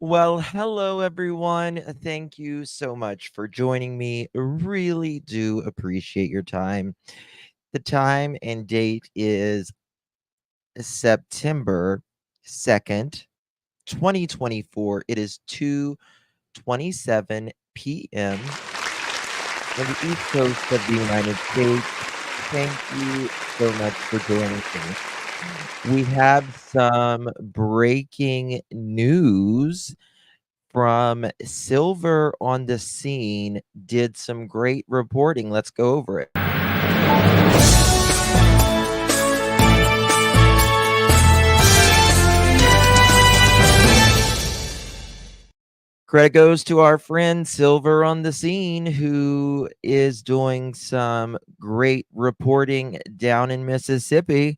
Well, hello everyone. Thank you so much for joining me. Really do appreciate your time. The time and date is September 2nd, 2024. It is 2:27 p.m. on the East Coast of the United States. Thank you so much for joining me. We have some breaking news from Silver on the Scene. Did some great reporting. Let's go over it. Credit goes to our friend Silver on the Scene, who is doing some great reporting down in Mississippi.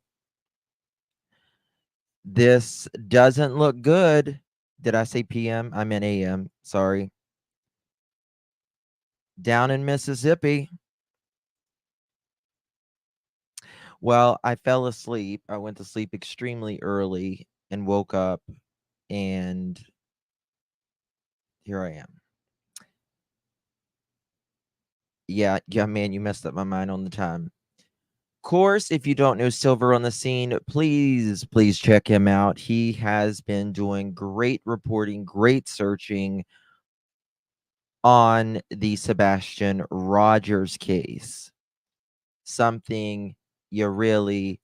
This doesn't look good. Did I say PM? I meant AM. Sorry. Down in Mississippi. Well, I fell asleep. I went to sleep extremely early and woke up, and here I am. Yeah, man, you messed up my mind on the time. Of course, if you don't know Silver on the Scene, please check him out. He has been doing great reporting, great searching on the Sebastian Rogers case. Something you really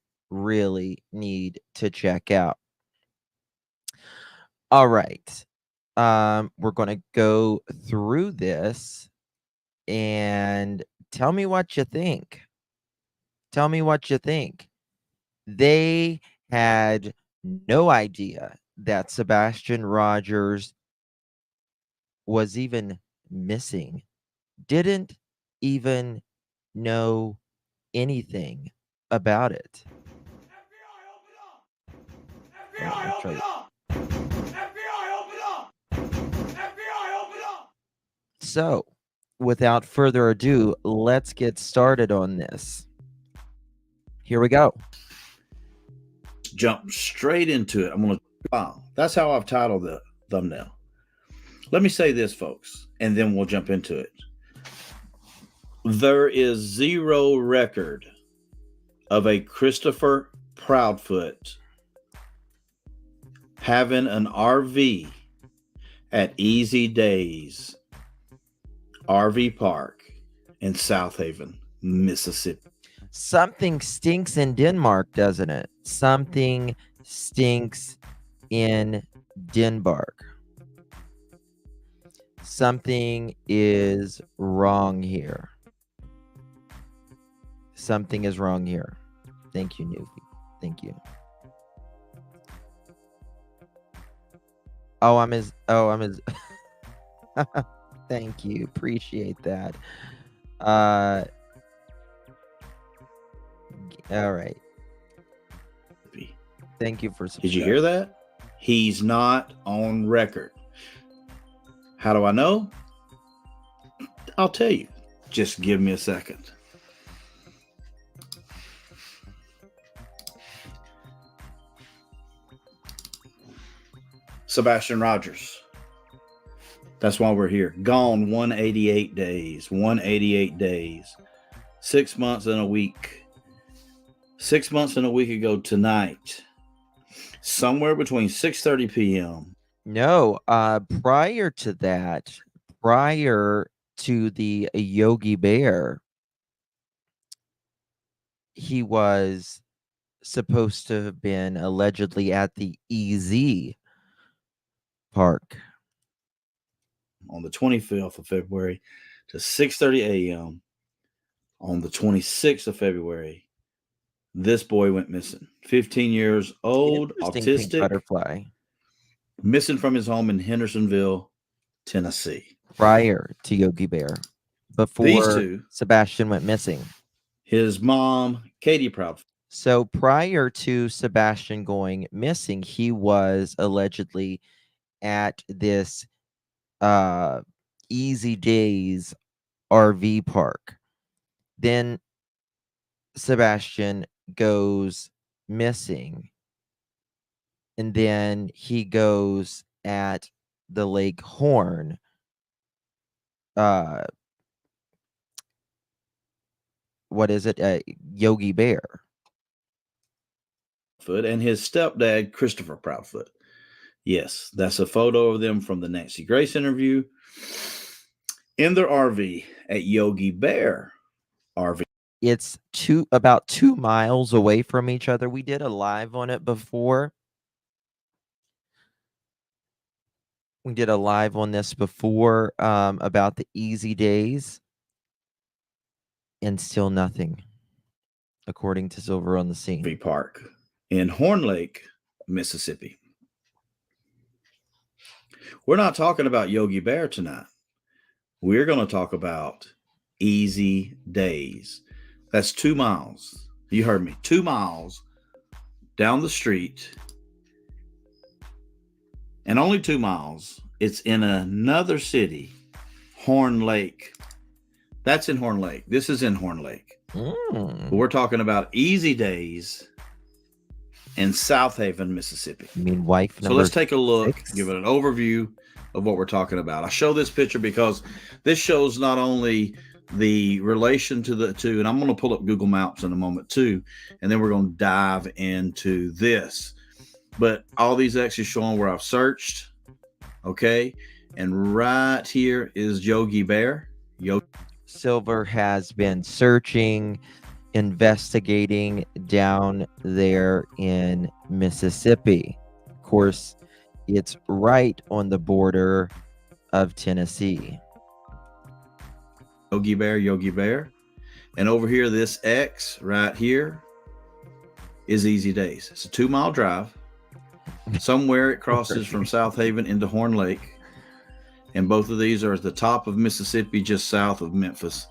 need to check out. All right. We're going to go through this and tell me what you think. Tell me what you think. They had no idea that Sebastian Rogers was even missing. Didn't even know anything about it. FBI, open up! FBI, open up! FBI, open up! FBI, open up! So, without further ado, let's get started on this. Here we go. Jump straight into it. I'm going to, wow, that's how I've titled the thumbnail. Let me say this, folks, and then we'll jump into it. There is zero record of a Christopher Proudfoot having an RV at EZ Daze RV Park in South Haven, Mississippi. Something stinks in Denmark, doesn't it? Something stinks in Denmark. Something is wrong here. Something is wrong here. Thank you, Newfie. Thank you. I'm his. Thank you. Appreciate that. All right. Thank you for subscribing. Did you hear that? He's not on record. How do I know? I'll tell you. Just give me a second. Sebastian Rogers. That's why we're here. Gone 188 days. 188 days. 6 months and a week. 6 months and a week ago tonight. Somewhere between 6:30 p.m. No, prior to that, prior to the Yogi Bear, he was supposed to have been allegedly at the EZ Park on the 25th of February to 6:30 a.m. on the 26th of February. This boy went missing. 15 years old, autistic, pink butterfly, missing from his home in Hendersonville, Tennessee. Prior to Yogi Bear, before these two, Sebastian went missing. His mom, Katie Proudfoot. So prior to Sebastian going missing, he was allegedly at this EZ Daze RV park. Then Sebastian goes missing, and then he goes at the Lake Horn. What is it? Yogi Bear. Proudfoot and his stepdad, Christopher Proudfoot. Yes, that's a photo of them from the Nancy Grace interview in their RV at Yogi Bear RV. It's about 2 miles away from each other. We did a live on it before. We did a live on this before about the EZ Daze, and still nothing, according to Silver on the Scene. Park in Horn Lake, Mississippi. We're not talking about Yogi Bear tonight. We're going to talk about EZ Daze. That's 2 miles. You heard me. 2 miles down the street. And only 2 miles. It's in another city, Horn Lake. That's in Horn Lake. This is in Horn Lake. But we're talking about EZ Daze in South Haven, Mississippi. You mean wife number So let's take a look, 6? give it an overview of what we're talking about. I show this picture because this shows not only the relation to the two, and I'm going to pull up Google Maps in a moment too, and then we're going to dive into this. But all these actually showing where I've searched, okay? And right here is Yogi Bear. Silver has been searching, investigating down there in Mississippi. Of course, it's right on the border of Tennessee. Yogi Bear, Yogi Bear. And over here, this X right here is EZ Daze. It's a 2 mile drive. Somewhere it crosses from South Haven into Horn Lake. And both of these are at the top of Mississippi, just south of Memphis,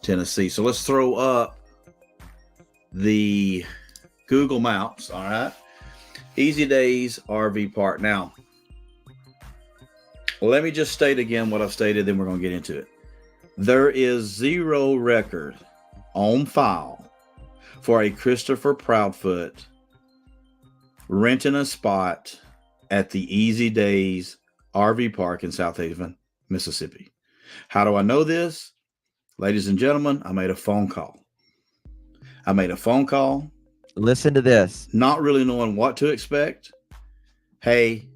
Tennessee. So let's throw up the Google Maps, all right? EZ Daze RV Park. Now, let me just state again what I've stated, then we're going to get into it. There is 0 record on file for a Christopher Proudfoot renting a spot at the EZ Daze RV Park in South Haven, Mississippi. How do I know this? Ladies and gentlemen, I made a phone call. Listen to this. Not really knowing what to expect. Hey,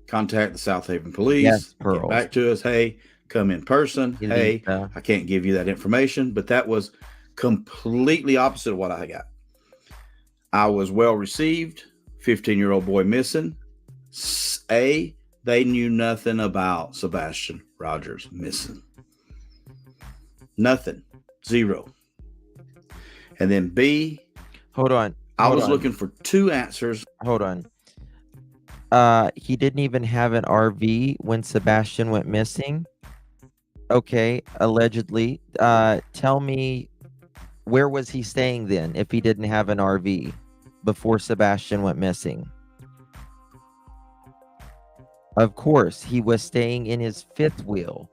contact the South Haven police. Yes, Get Pearls. back to us. Hey, come in person. Hey, Elisa. I can't give you that information, but that was completely opposite of what I got. I was well received. 15-year-old boy missing. They knew nothing about Sebastian Rogers missing. Nothing. 0. And then B. Hold on. I was looking for 2 answers. Hold on. He didn't even have an RV when Sebastian went missing. Okay, allegedly. Tell me, where was he staying then if he didn't have an RV before Sebastian went missing? Of course, he was staying in his 5th wheel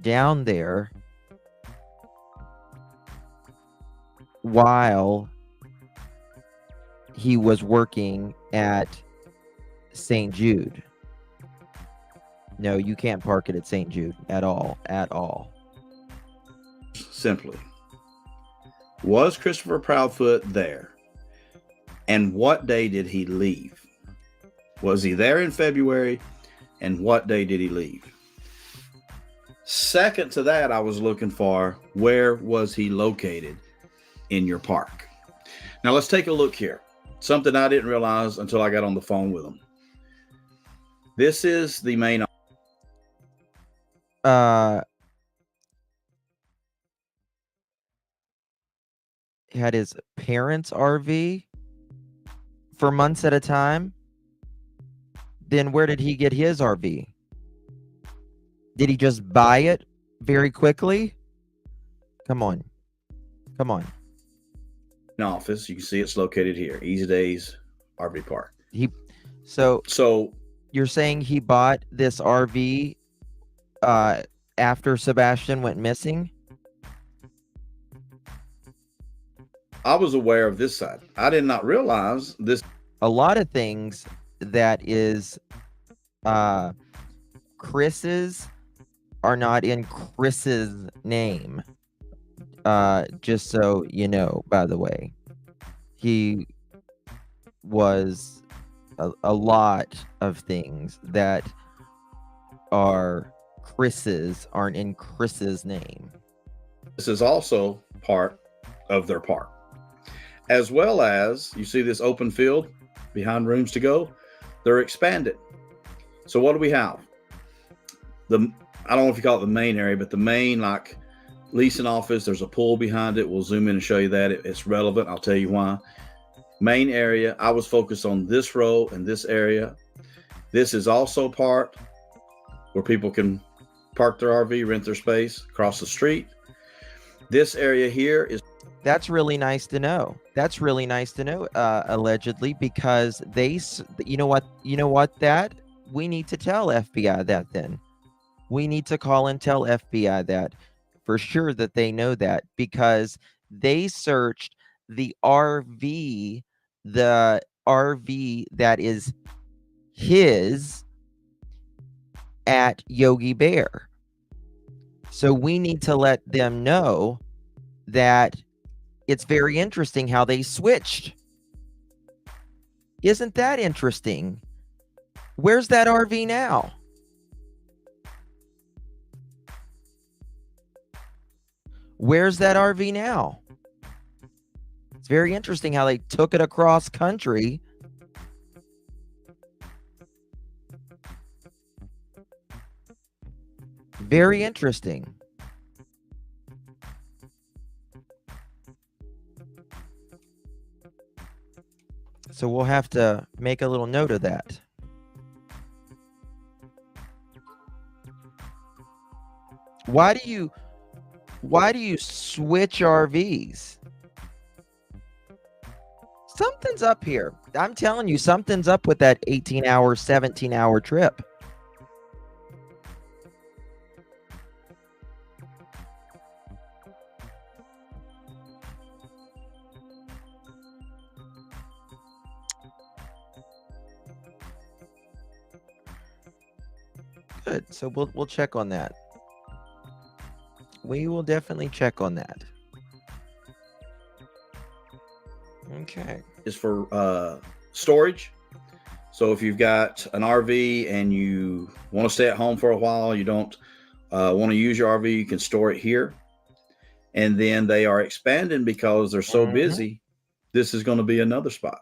down there while he was working at St. Jude. No, you can't park it at St. Jude at all. Simply. Was Christopher Proudfoot there? And what day did he leave? Was he there in February? And what day did he leave? Second to that, I was looking for, where was he located in your park? Now let's take a look here. Something I didn't realize until I got on the phone with him. This is the main. Had his parents' RV for months at a time. Then where did he get his RV? Did he just buy it very quickly? Come on. Office. You can see it's located here. EZ Daze RV Park. So you're saying he bought this RV after Sebastian went missing? I was aware of this side. I did not realize this. A lot of things that is Chris's are not in Chris's name. Just so you know, by the way, he was a lot of things that are Chris's aren't in Chris's name. This is also part of their park. As well as, you see this open field behind rooms to go, they're expanded. So what do we have? I don't know if you call it the main area, but the main, like, leasing office, there's a pool behind it. We'll zoom in and show you that. It's relevant. I'll tell you why. Main area, I was focused on this row and this area. This is also part where people can park their RV, rent their space across the street. This area here is... That's really nice to know. That's really nice to know, allegedly, because they, you know what, that we need to tell FBI that then. We need to call and tell FBI that for sure, that they know that, because they searched the RV that is his at Yogi Bear. So we need to let them know that it's very interesting how they switched. Isn't that interesting? Where's that RV now? Where's that RV now? It's very interesting how they took it across country. Very interesting. So we'll have to make a little note of that. Why do you switch RVs? Something's up here. I'm telling you, something's up with that 18-hour, 17-hour trip. Good. So we'll check on that. We will definitely check on that. Okay. Is for storage. So if you've got an RV and you want to stay at home for a while, you don't want to use your RV, you can store it here. And then they are expanding because they're so busy. This is going to be another spot.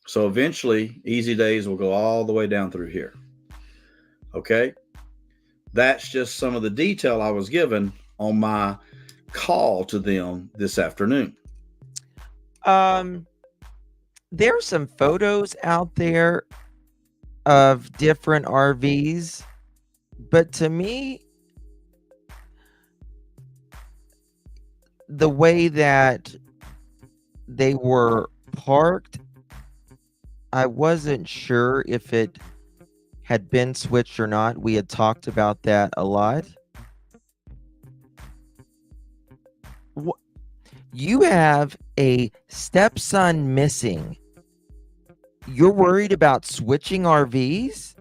So eventually, EZ Daze will go all the way down through here. Okay. That's just some of the detail I was given on my call to them this afternoon. There's some photos out there of different RVs, but to me, the way that they were parked, I wasn't sure if it had been switched or not. We had talked about that a lot. You have a stepson missing. You're worried about switching RVs?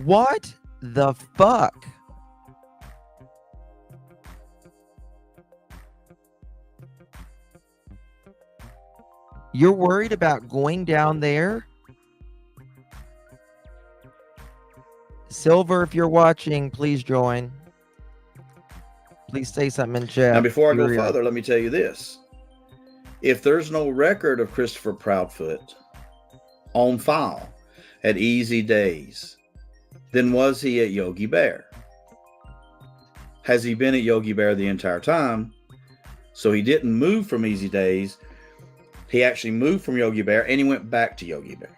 What the fuck? You're worried about going down there? Silver, if you're watching, please join. Please say something in chat. Now, before I go further, let me tell you this. If there's no record of Christopher Proudfoot on file at EZ Daze, then was he at Yogi Bear? Has he been at Yogi Bear the entire time? So he didn't move from EZ Daze. He actually moved from Yogi Bear and he went back to Yogi Bear.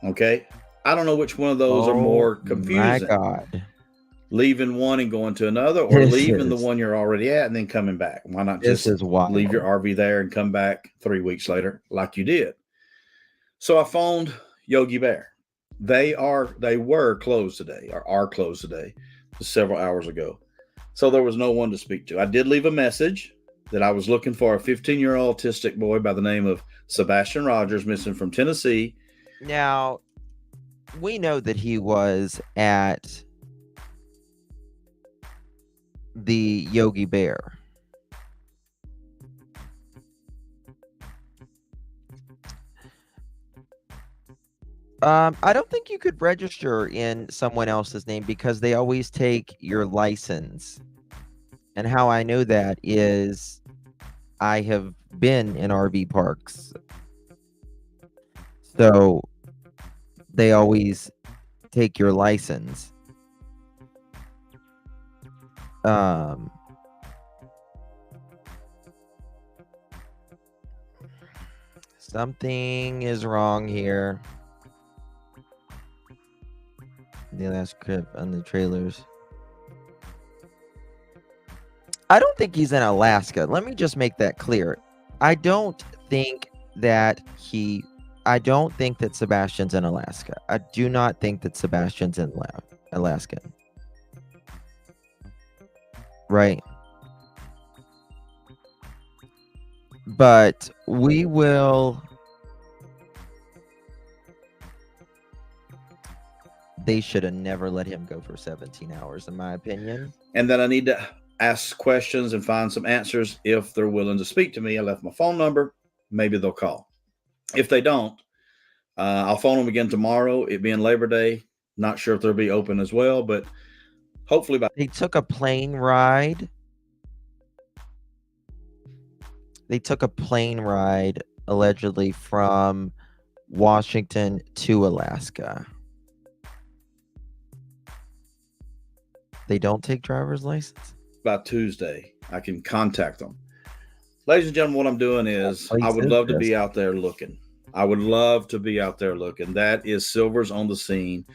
Okay? I don't know which one of those are more confusing. My God. Leaving one and going to another, or leaving the one you're already at and then coming back. Why not just leave your RV there and come back 3 weeks later like you did? So I phoned Yogi Bear. They were closed today, or are closed today, several hours ago. So there was no one to speak to. I did leave a message that I was looking for a 15-year-old autistic boy by the name of Sebastian Rogers, missing from Tennessee. Now, we know that he was at the Yogi Bear. I don't think you could register in someone else's name because they always take your license. And how I know that is I have been in RV parks. So they always take your license. Something is wrong here. The last clip on the trailers. I don't think he's in Alaska. Let me just make that clear. I don't think that Sebastian's in Alaska. I do not think that Sebastian's in Alaska. Right. But we will. They should have never let him go for 17 hours, in my opinion. And then I need to ask questions and find some answers if they're willing to speak to me. I left my phone number. Maybe they'll call. If they don't, I'll phone them again tomorrow. It being Labor Day. Not sure if they'll be open as well, but hopefully they took a plane ride. They took a plane ride allegedly from Washington to Alaska. They don't take driver's license? By Tuesday, I can contact them. Ladies and gentlemen, what I'm doing is I would love to be out there looking. I would love to be out there looking. That is Silver's on the scene.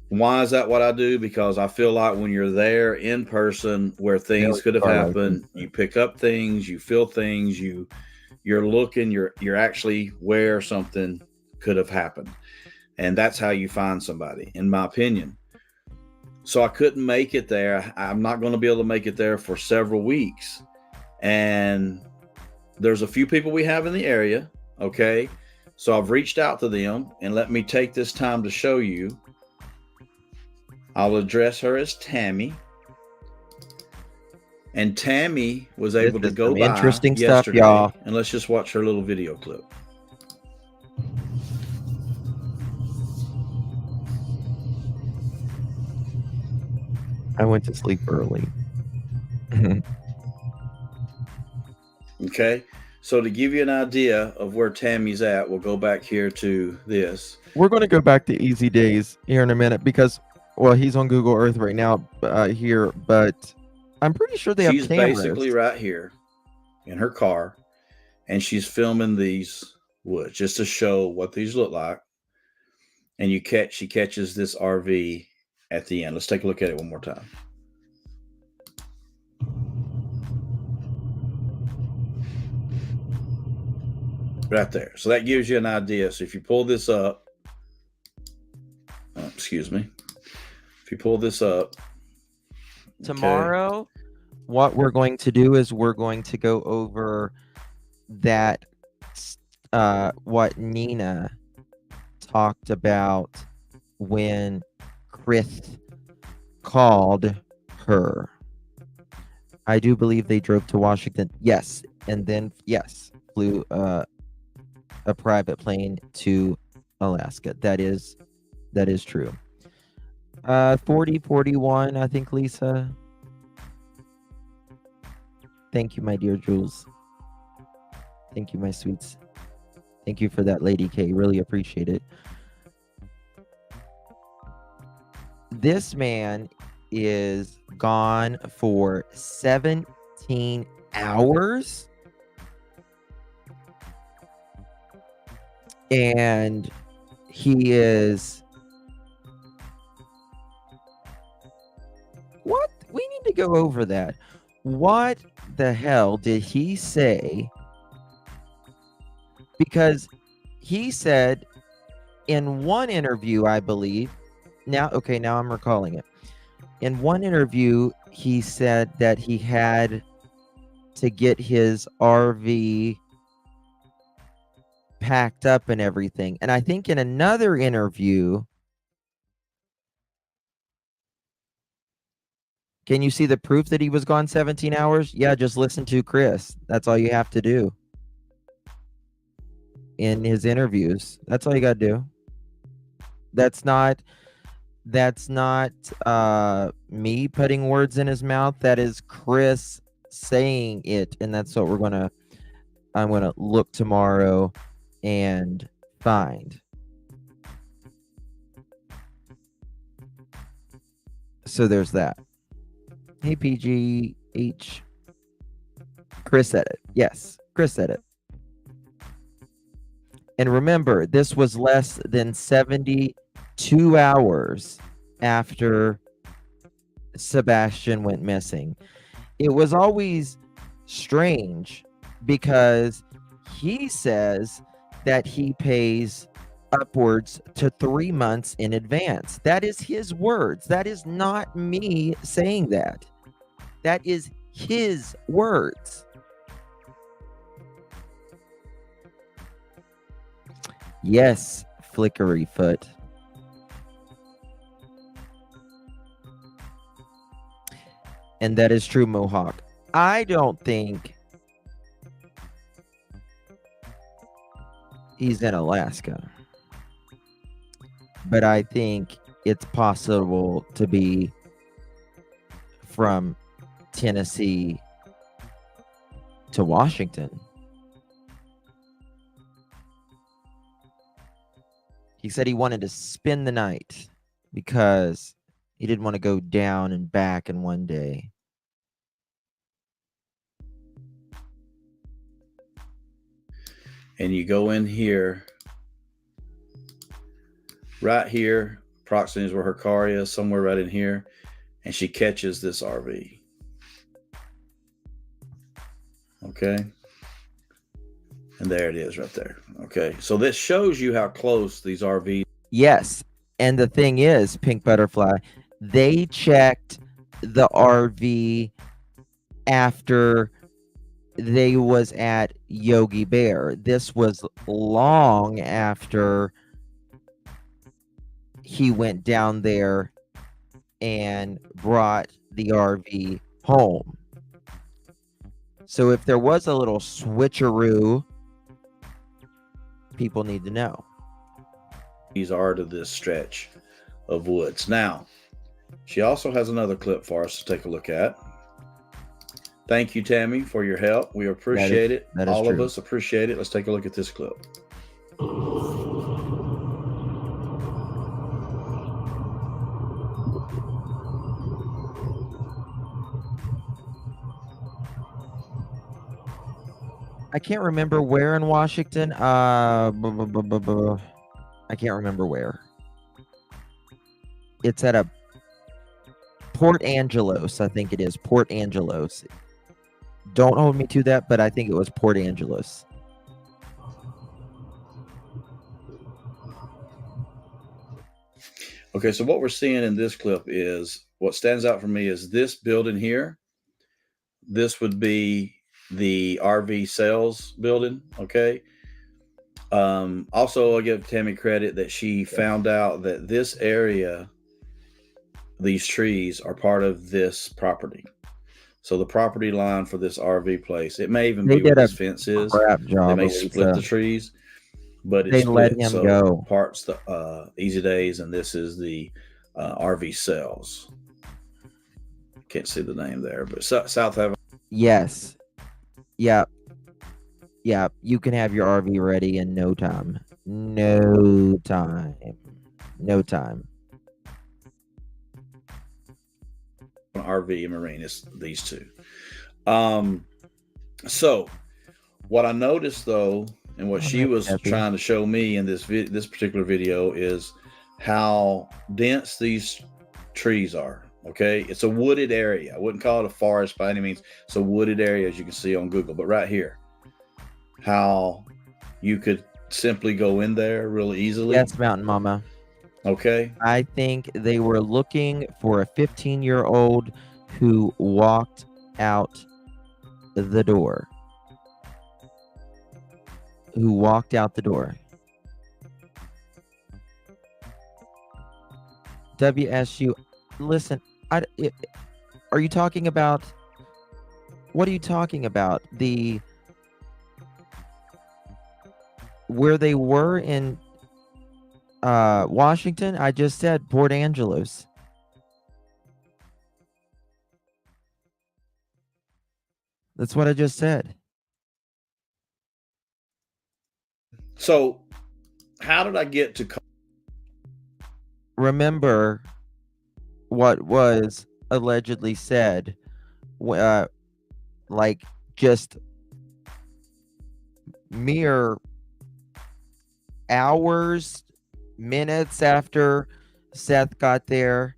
Why is that what I do? Because I feel like when you're there in person where things could have happened, you pick up things, you feel things, you're looking, you're actually where something could have happened. And that's how you find somebody, in my opinion. So I couldn't make it there. I'm not going to be able to make it there for several weeks. And there's a few people we have in the area. Okay. So I've reached out to them, and let me take this time to show you. I'll address her as Tammy. And Tammy was able to go by interesting yesterday, stuff, y'all. And let's just watch her little video clip. I went to sleep early. Okay. So to give you an idea of where Tammy's at, we'll go back here to this. We're going to go back to EZ Daze here in a minute because, well, he's on Google Earth right now here, but I'm pretty sure they have cameras. She's basically right here in her car, and she's filming these woods just to show what these look like. And she catches this RV at the end. Let's take a look at it one more time. Right there. So that gives you an idea. So if you pull this up, excuse me. If you pull this up. Tomorrow, what we're going to do is we're going to go over that, what Nina talked about when Chris called her. I do believe they drove to Washington. Yes. And then, yes, flew a private plane to Alaska. That is true. 4041, I think, Lisa. Thank you, my dear Jules. Thank you, my sweets. Thank you for that, Lady K. Really appreciate it. This man is gone for 17 hours. And he is... What? We need to go over that. What the hell did he say? Because he said in one interview, I believe, now I'm recalling it. In one interview, he said that he had to get his RV packed up and everything. And I think in another interview, can you see the proof that he was gone 17 hours? Yeah, just listen to Chris. That's all you have to do. In his interviews, that's all you got to do. That's not me putting words in his mouth. That is Chris saying it, and that's what I'm gonna look tomorrow and find. So there's that. Hey, PGH. Chris said it. Yes, Chris said it. And remember, this was less than 72 hours after Sebastian went missing. It was always strange because he says that he pays upwards to 3 months in advance. That is his words. That is not me saying that. That is his words. Yes, Flickery Foot. And that is true, Mohawk. I don't think he's in Alaska. But I think it's possible to be from Tennessee to Washington. He said he wanted to spend the night because he didn't want to go down and back in one day. And you go in here, right here, approximately is where her car is, somewhere right in here, and she catches this RV. Okay. And there it is right there. Okay. So this shows you how close these RVs. Yes. And the thing is, Pink Butterfly, they checked the RV after they was at Yogi Bear. This was long after he went down there and brought the RV home. So if there was a little switcheroo, people need to know. These are to this stretch of woods. Now, she also has another clip for us to take a look at. Thank you, Tammy, for your help. We appreciate it. All of us appreciate it. Let's take a look at this clip. I can't remember where in Washington. I can't remember where. It's at a Port Angelos, I think it is. Port Angelos. Don't hold me to that, but I think it was Port Angelos. Okay, so what we're seeing in this clip is, what stands out for me is this building here. This would be the RV sales building, okay? Also, I'll give Tammy credit that she found out that this area, these trees are part of this property. So the property line for this RV place, it may even be where this fence is. They may split the trees, but it's split. So go. Parts the EZ Daze, and this is the RV sales. Can't see the name there, but South Avenue. Yes. Yep. Yep. You can have your RV ready in no time. No time. No time. RV and Marine is these two. So what I noticed though, and what she was trying to show me in this particular video, is how dense these trees are. Okay, it's a wooded area. I wouldn't call it a forest by any means. It's a wooded area, as you can see on Google. But right here, how you could simply go in there really easily. Yes, Mountain Mama. Okay. I think they were looking for a 15-year-old who walked out the door. who walked out the door. WSU, listen, are you talking about, what are you talking about? Where they were in Washington? I just said Port Angeles. That's what I just said. So, how did I get to? Remember what was allegedly said, like just mere hours, minutes after Seth got there,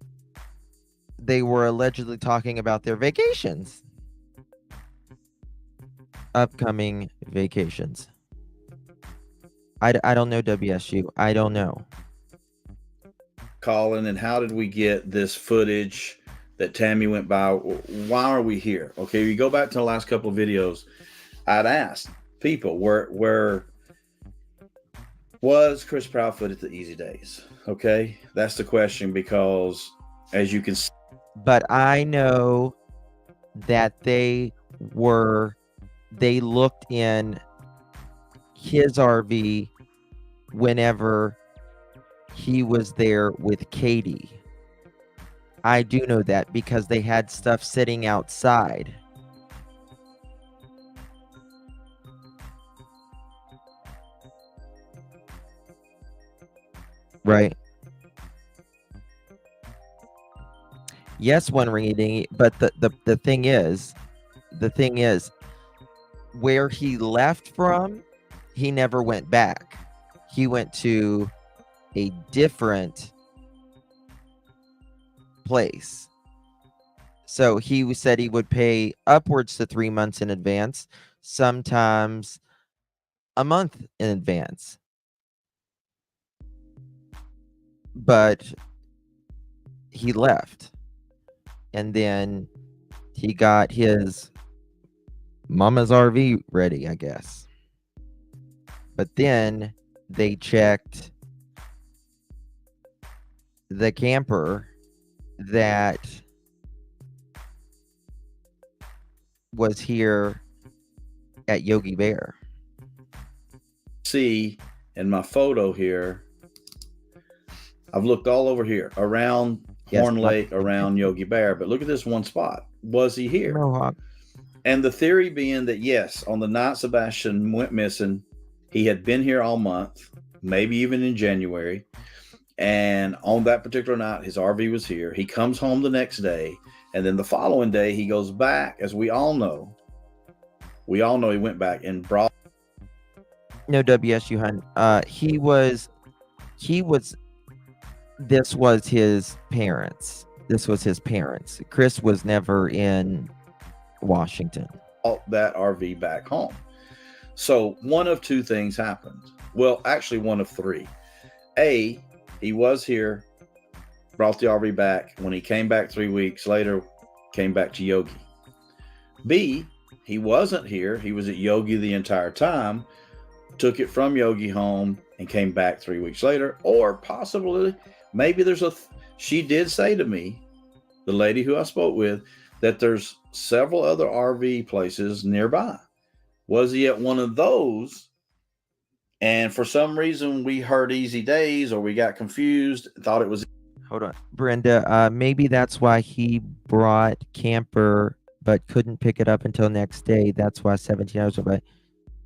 they were allegedly talking about their vacations. Upcoming vacations. I don't know, WSU. I don't know. Colin, and how did we get this footage that Tammy went by? Why are we here? Okay, you go back to the last couple of videos. I'd asked people where was Chris Proudfoot at the EZ Daze? Okay, that's the question, because as you can see, but I know that they looked in his RV whenever he was there with Katie. I do know that because they had stuff sitting outside. Right. Yes, one ringy dingy, but the thing is, where he left from, he never went back. He went to a different place. So he said he would pay upwards to 3 months in advance, sometimes a month in advance. But he left. And then he got his mama's RV ready, I guess. But then they checked the camper that was here at Yogi Bear. See in my photo here, I've looked all over here around Horn Lake, around Yogi Bear, but look at this one spot. Was he here? Mohawk. And the theory being that yes, on the night Sebastian went missing, he had been here all month, maybe even in January. And on that particular night, his RV was here. He comes home the next day, and then the following day he goes back. As we all know, he went back and brought. No, WSU, hun. He was. This was his parents. Chris was never in Washington. That RV back home. So one of two things happened. Well, actually one of three. A, he was here, brought the RV back. When he came back 3 weeks later, came back to Yogi. B, he wasn't here. He was at Yogi the entire time, took it from Yogi home and came back 3 weeks later. Or possibly, maybe she did say to me, the lady who I spoke with, that there's several other RV places nearby. Was he at one of those? And for some reason we heard EZ Daze, or we got confused, thought it was. Hold on, Brenda. Maybe that's why he brought camper, but couldn't pick it up until next day. That's why 17 hours ago,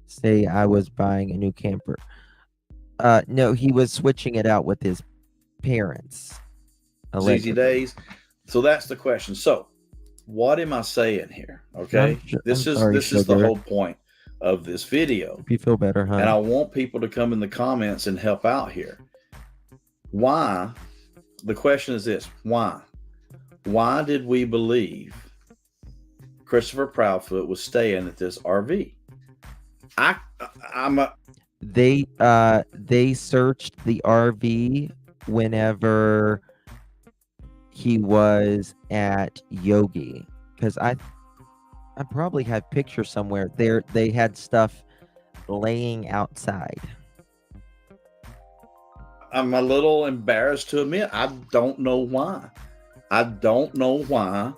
say I was buying a new camper. No, he was switching it out with his parents. EZ Daze. So that's the question. So what am I saying here? Okay, this is the whole point of this video. Hope you feel better, huh? And I want people to come in the comments and help out here. Why? The question is this: why? Why did we believe Christopher Proudfoot was staying at this RV? They searched the RV whenever he was at Yogi, because I probably have pictures somewhere there. They had stuff laying outside? I'm a little embarrassed to admit I don't know why. I don't know why.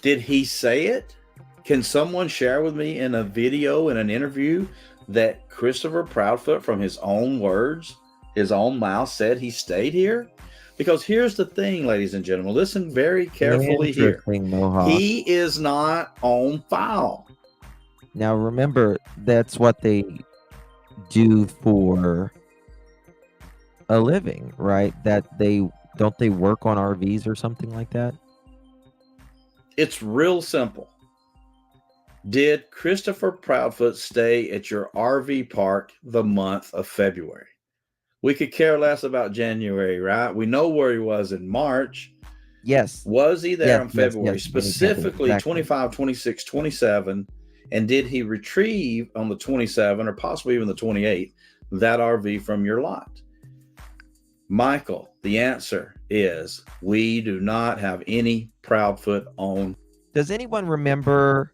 Did he say it? Can someone share with me in a video, in an interview, that Christopher Proudfoot, from his own words, his own mouth, said he stayed here? Because here's the thing, ladies and gentlemen, listen very carefully here. Interesting, Mohawk. He is not on file. Now remember, that's what they do for a living, right? That they work on RVs or something like that? It's real simple. Did Christopher Proudfoot stay at your RV park the month of February? We could care less about January, right? We know where he was in March. Yes. Was he there in February, yes, specifically exactly. 25, 26, 27? And did he retrieve on the 27 or possibly even the 28th that RV from your lot? Michael, the answer is we do not have any Proudfoot on. Does anyone remember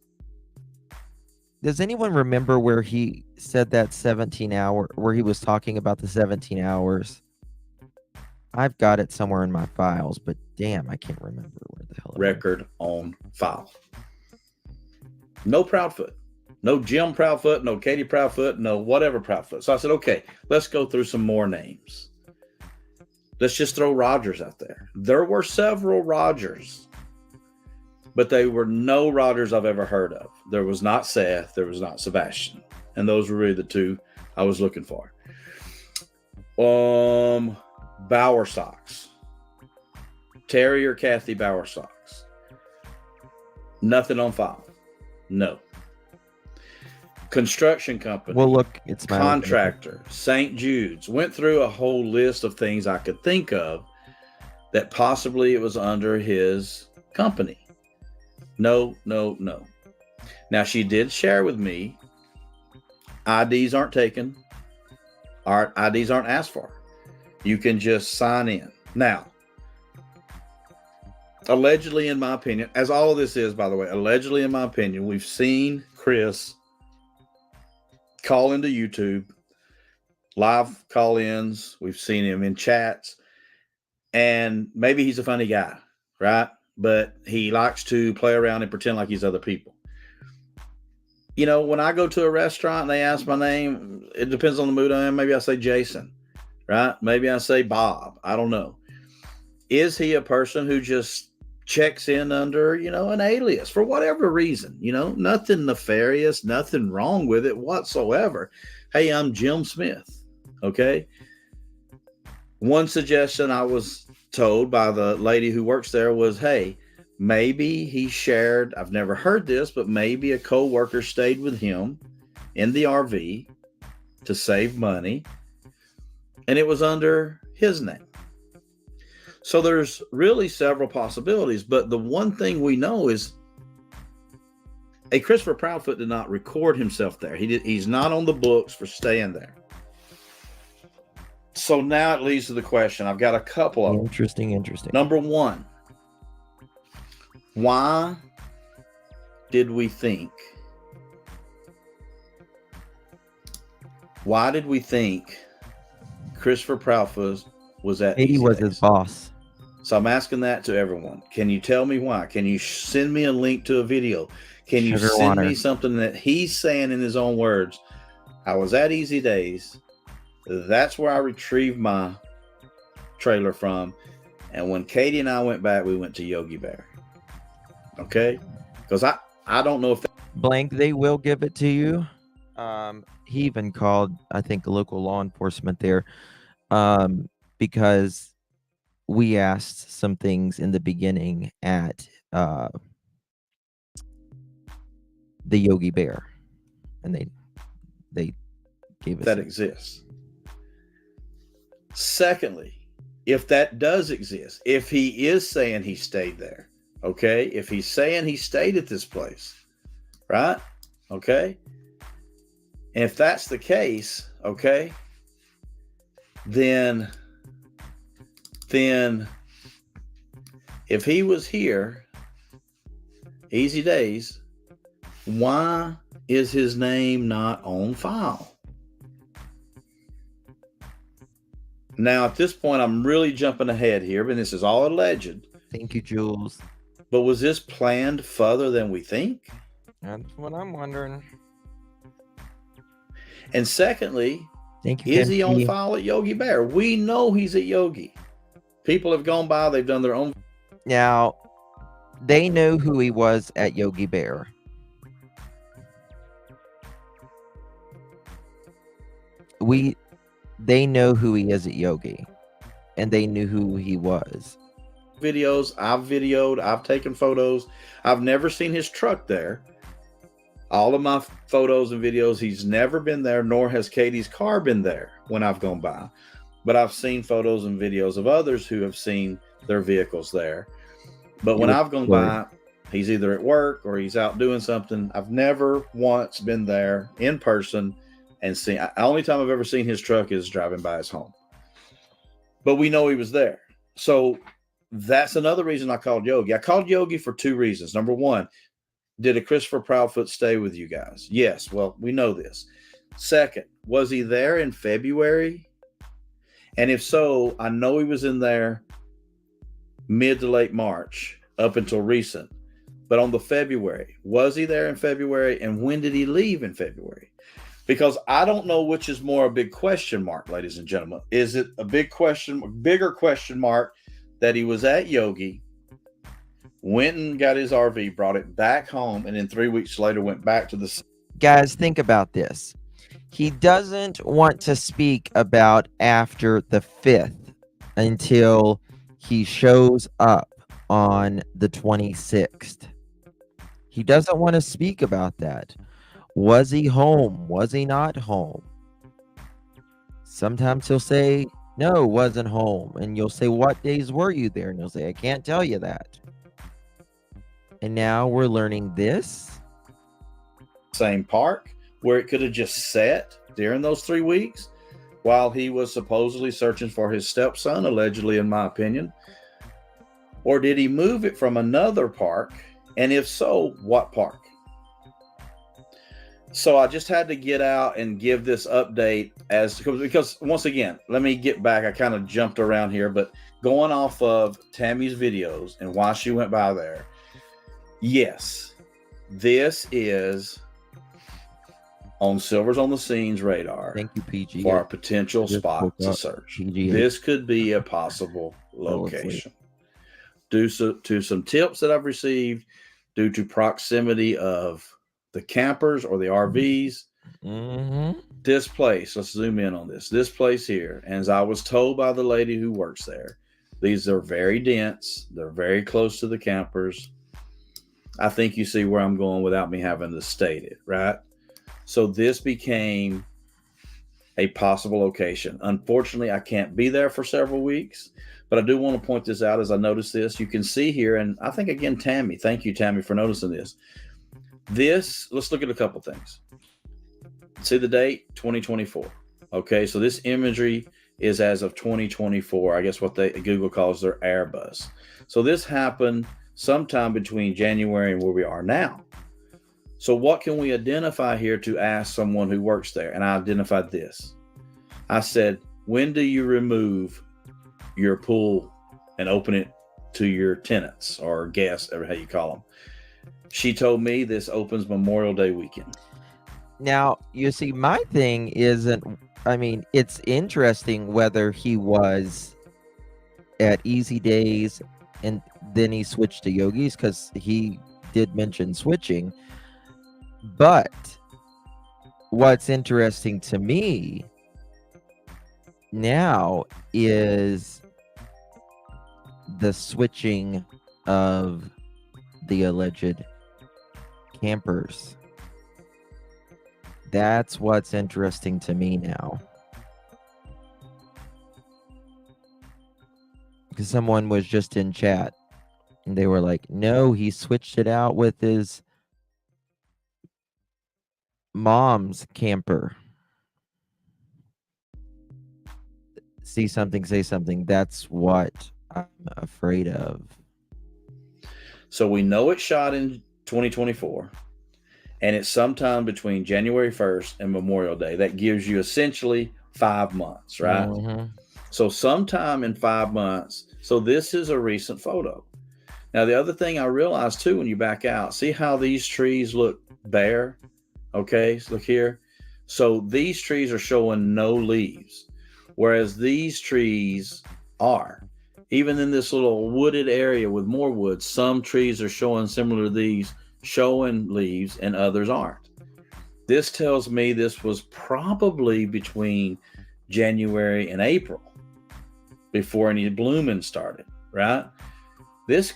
where he said that 17 hour, where he was talking about the 17 hours? I've got it somewhere in my files, but damn, I can't remember where the hell it record on file. No Proudfoot. No Jim Proudfoot, no Katie Proudfoot, no whatever Proudfoot. So I said, okay, let's go through some more names. Let's just throw Rogers out there. There were several Rogers, but they were no Rogers I've ever heard of. There was not Seth. There was not Sebastian. And those were really the two I was looking for. Bowersox. Terry or Kathy Bowersox. Nothing on file. No. Construction company. Well, look, it's contractor. St. Jude's. Went through a whole list of things I could think of that possibly it was under his company. No. Now, she did share with me IDs aren't taken. Our IDs aren't asked for. You can just sign in. Now, allegedly, in my opinion, as all of this is, by the way, allegedly, in my opinion, we've seen Chris call into YouTube, live call-ins. We've seen him in chats, and maybe he's a funny guy, right? But he likes to play around and pretend like he's other people. You know, when I go to a restaurant and they ask my name, it depends on the mood I'm in. Maybe I say Jason, right? Maybe I say Bob. I don't know. Is he a person who just checks in under, an alias for whatever reason? Nothing nefarious, nothing wrong with it whatsoever. Hey, I'm Jim Smith. Okay. One suggestion I was told by the lady who works there was, hey, maybe he shared, I've never heard this, but maybe a co-worker stayed with him in the RV to save money, and it was under his name. So there's really several possibilities, but the one thing we know is Christopher Proudfoot did not record himself there. He's not on the books for staying there. So now it leads to the question. I've got a couple of them. Interesting. Number one, why did we think Christopher Proudfoot was at Katie was his boss? So I'm asking that to everyone. Can you tell me why? Can you send me a link to a video? Can you send me something that he's saying in his own words? I was at EZ Daze. That's where I retrieved my trailer from. And when Katie and I went back, we went to Yogi Bear. Okay? Because I don't know if blank, they will give it to you. He even called, I think, local law enforcement there, because we asked some things in the beginning at the Yogi Bear, and they gave us that exists. Secondly, if that does exist, if he is saying he stayed there, okay, if he's saying he stayed at this place, right? Okay. And if that's the case, okay, then if he was here, EZ Daze, why is his name not on file? Now, at this point, I'm really jumping ahead here, but this is all alleged. Thank you, Jules. But was this planned further than we think? That's what I'm wondering. And secondly, Thank you, is he on Kimchi. file at Yogi Bear? We know he's at Yogi. People have gone by, they've done their own. Now, they know who he was at Yogi Bear. They know who he is at Yogi, and they knew who he was. Videos I've videoed, I've taken photos. I've never seen his truck there. All of my photos and videos, he's never been there, nor has Katie's car been there when I've gone by. But I've seen photos and videos of others who have seen their vehicles there. But when I've gone by, he's either at work or he's out doing something. I've never once been there in person and seen. The only time I've ever seen his truck is driving by his home. But we know he was there. So that's another reason I called Yogi. I called Yogi for two reasons. Number one, did a Christopher Proudfoot stay with you guys? Yes. Well, we know this. Second, was he there in February? And if so, I know he was in there mid to late March up until recent. But on the February, was he there in February? And when did he leave in February? Because I don't know which is more a big question mark, ladies and gentlemen. Is it a bigger question mark that he was at Yogi, went and got his RV, brought it back home, and then 3 weeks later went back to the... Guys, think about this. He doesn't want to speak about after the 5th until he shows up on the 26th. He doesn't want to speak about that. Was he home? Was he not home? Sometimes he'll say, no, wasn't home. And you'll say, what days were you there? And he'll say, I can't tell you that. And now we're learning this. Same park where it could have just sat during those 3 weeks while he was supposedly searching for his stepson, allegedly, in my opinion. Or did he move it from another park? And if so, what park? So I just had to get out and give this update because once again, let me get back. I kind of jumped around here, but going off of Tammy's videos and why she went by there. Yes, this is on Silver's on the Scenes radar. Thank you, PG. For a potential spot to search. PG. This could be a possible location. Due to some tips that I've received, due to proximity of the campers or the RVs, this place, let's zoom in on this. This place here, and as I was told by the lady who works there, these are very dense. They're very close to the campers. I think you see where I'm going without me having to state it, right? So this became a possible location. Unfortunately, I can't be there for several weeks, but I do want to point this out as I notice this. You can see here, and I think, again, Tammy, thank you, Tammy, for noticing this. This, let's look at a couple things. See the date, 2024. Okay, so this imagery is as of 2024. I guess what Google calls their Airbus. So this happened sometime between January and where we are now. So what can we identify here to ask someone who works there? And I identified this. I said, when do you remove your pool and open it to your tenants or guests, or how you call them? She told me this opens Memorial Day weekend. Now, you see, my thing isn't, I mean, it's interesting whether he was at EZ Daze and then he switched to Yogi's, because he did mention switching. But what's interesting to me now is the switching of the alleged campers. That's what's interesting to me now. Because someone was just in chat and they were like, no, he switched it out with his mom's camper. See something, say something. That's what I'm afraid of. So we know it shot in 2024. and it's sometime between January 1st and Memorial Day. That gives you essentially 5 months, right? Mm-hmm. So sometime in 5 months. So this is a recent photo. Now, the other thing I realized too, when you back out, see how these trees look bare? Okay, so look here. So these trees are showing no leaves, whereas these trees are. Even in this little wooded area with more woods, some trees are showing similar to these, showing leaves, and others aren't. This tells me this was probably between January and April before any blooming started, right? This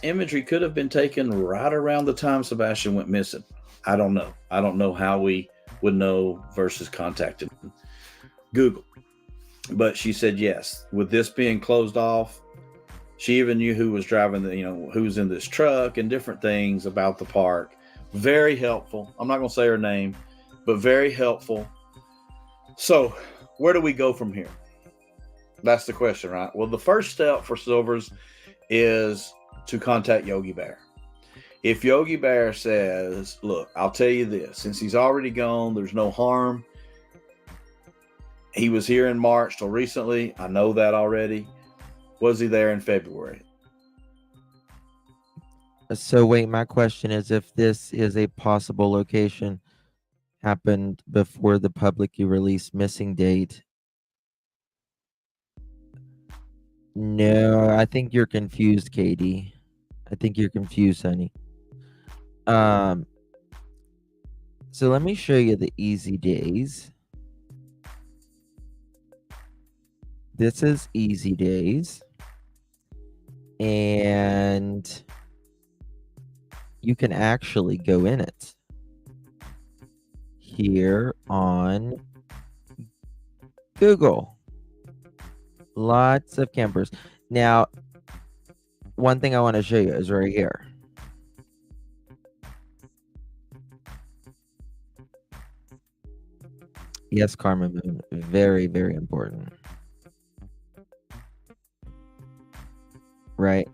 imagery could have been taken right around the time Sebastian went missing. I don't know. I don't know how we would know versus contacting Google. But she said yes. With this being closed off, she even knew who was driving who's in this truck and different things about the park. Very helpful. I'm not going to say her name, but very helpful. So, where do we go from here? That's the question, right? Well, the first step for Silvers is to contact Yogi Bear. If Yogi Bear says, look, I'll tell you this, since he's already gone, there's no harm. He was here in March till recently. I know that already. Was he there in February? So wait, my question is, if this is a possible location, happened before the publicly released missing date. No, I think you're confused, Katie. I think you're confused, honey. So let me show you the EZ Daze. This is EZ Daze. And you can actually go in it here on Google. Lots of campers. Now, one thing I want to show you is right here. Yes, Carmen Moon, very, very important. Right?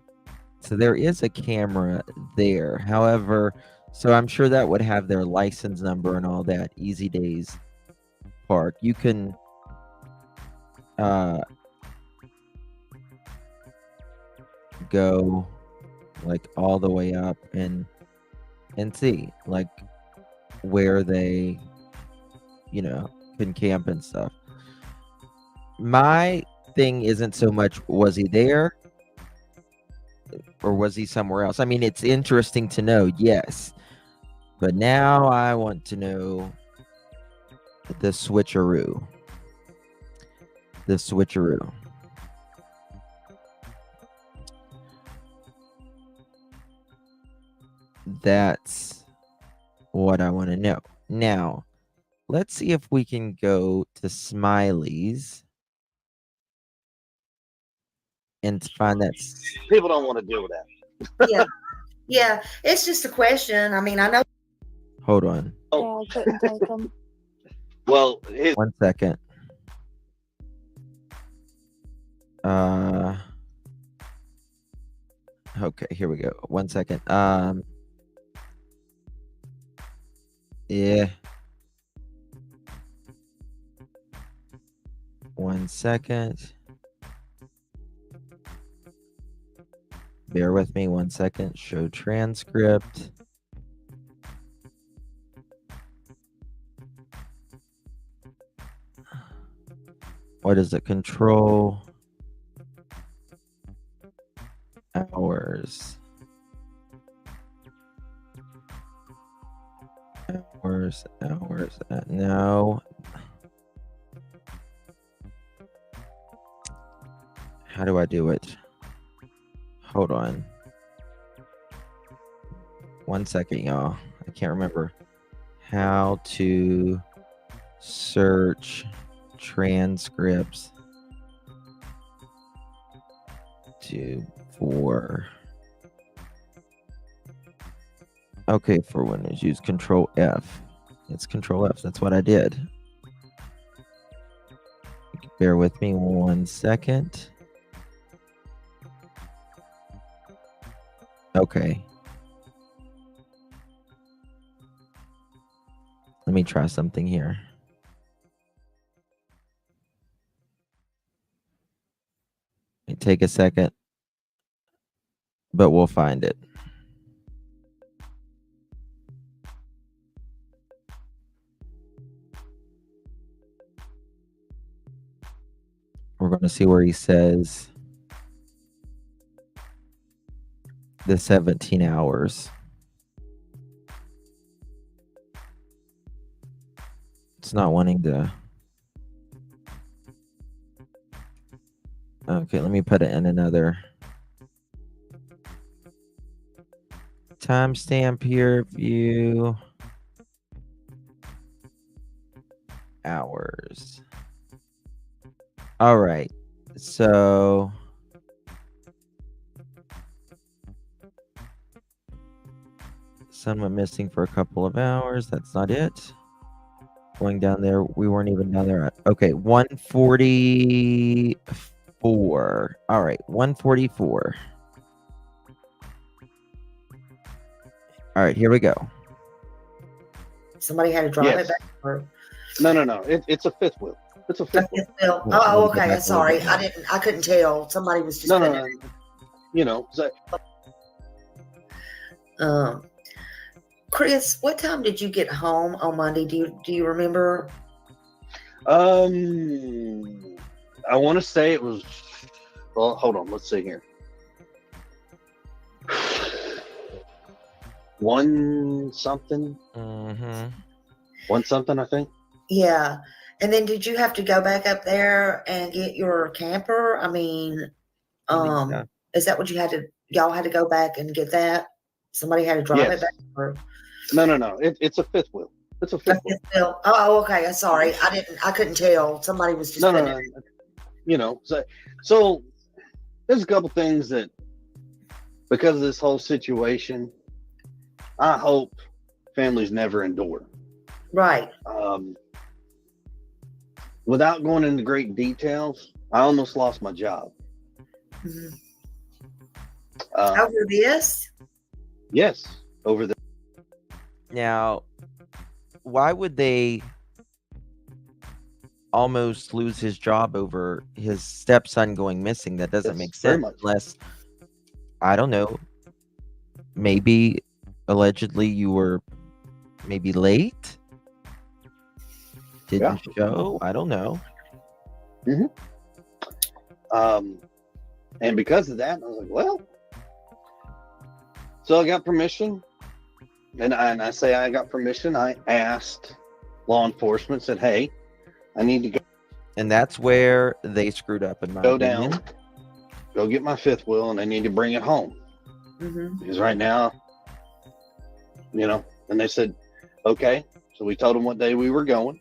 So there is a camera there. However, so I'm sure that would have their license number and all that. EZ Daze Park. You can go like all the way up and see like where they can camp and stuff. My thing isn't so much was he there or was he somewhere else. I mean, it's interesting to know, yes, but now I want to know the switcheroo. That's what I want to know. Now, let's see if we can go to Smiley's and find that. People don't want to deal with that. Yeah, it's just a question. I mean, I know. Hold on. Yeah, I couldn't take them. Well, 1 second. Okay, here we go. 1 second. Yeah. 1 second. Bear with me 1 second. Show transcript. What is it? Control hours. No. How do I do it? Hold on. 1 second, y'all. I can't remember how to search transcripts for Windows, use Control F. It's Control F. That's what I did. Bear with me 1 second. Okay. Let me try something here. It take a second, but we'll find it. We're going to see where he says the 17 hours. It's not wanting to. Okay, let me put it in another timestamp here. View hours. All right. So sun went missing for a couple of hours. That's not it. Going down there, we weren't even down there. Okay, 144. All right, 144. All right, here we go. Somebody had to drive Yes. it back. Or No. It's a fifth wheel. It's a fifth wheel. Oh, okay. Sorry, I couldn't tell. Somebody was just. No. You know, so, Chris, what time did you get home on Monday? Do you remember? I want to say it was. Well, hold on. Let's see here. 1 something. Mm-hmm. 1 something, I think. Yeah. And then did you have to go back up there and get your camper? I mean, so. Is that what y'all had to go back and get that? Somebody had to drive Yes. it back? Or? No. It's a fifth wheel. It's a fifth wheel. Oh, okay. I'm sorry. I couldn't tell. Somebody was just. No. You know, so there's a couple things that, because of this whole situation, I hope families never endure. Right. Without going into great details, I almost lost my job. Mm-hmm. Uh, Over this? Yes, over the. Now, why would they almost lose his job over his stepson going missing? That doesn't make sense unless, I don't know, maybe allegedly you were maybe late, didn't show. I don't know. Mm-hmm. And because of that, I was like, well, so I got permission, and I say I got permission. I asked law enforcement, said, hey, I need to go. And that's where they screwed up, in my opinion. Down, go get my fifth wheel, and I need to bring it home. Mm-hmm. Because right now, you know, and they said, okay. So we told them what day we were going.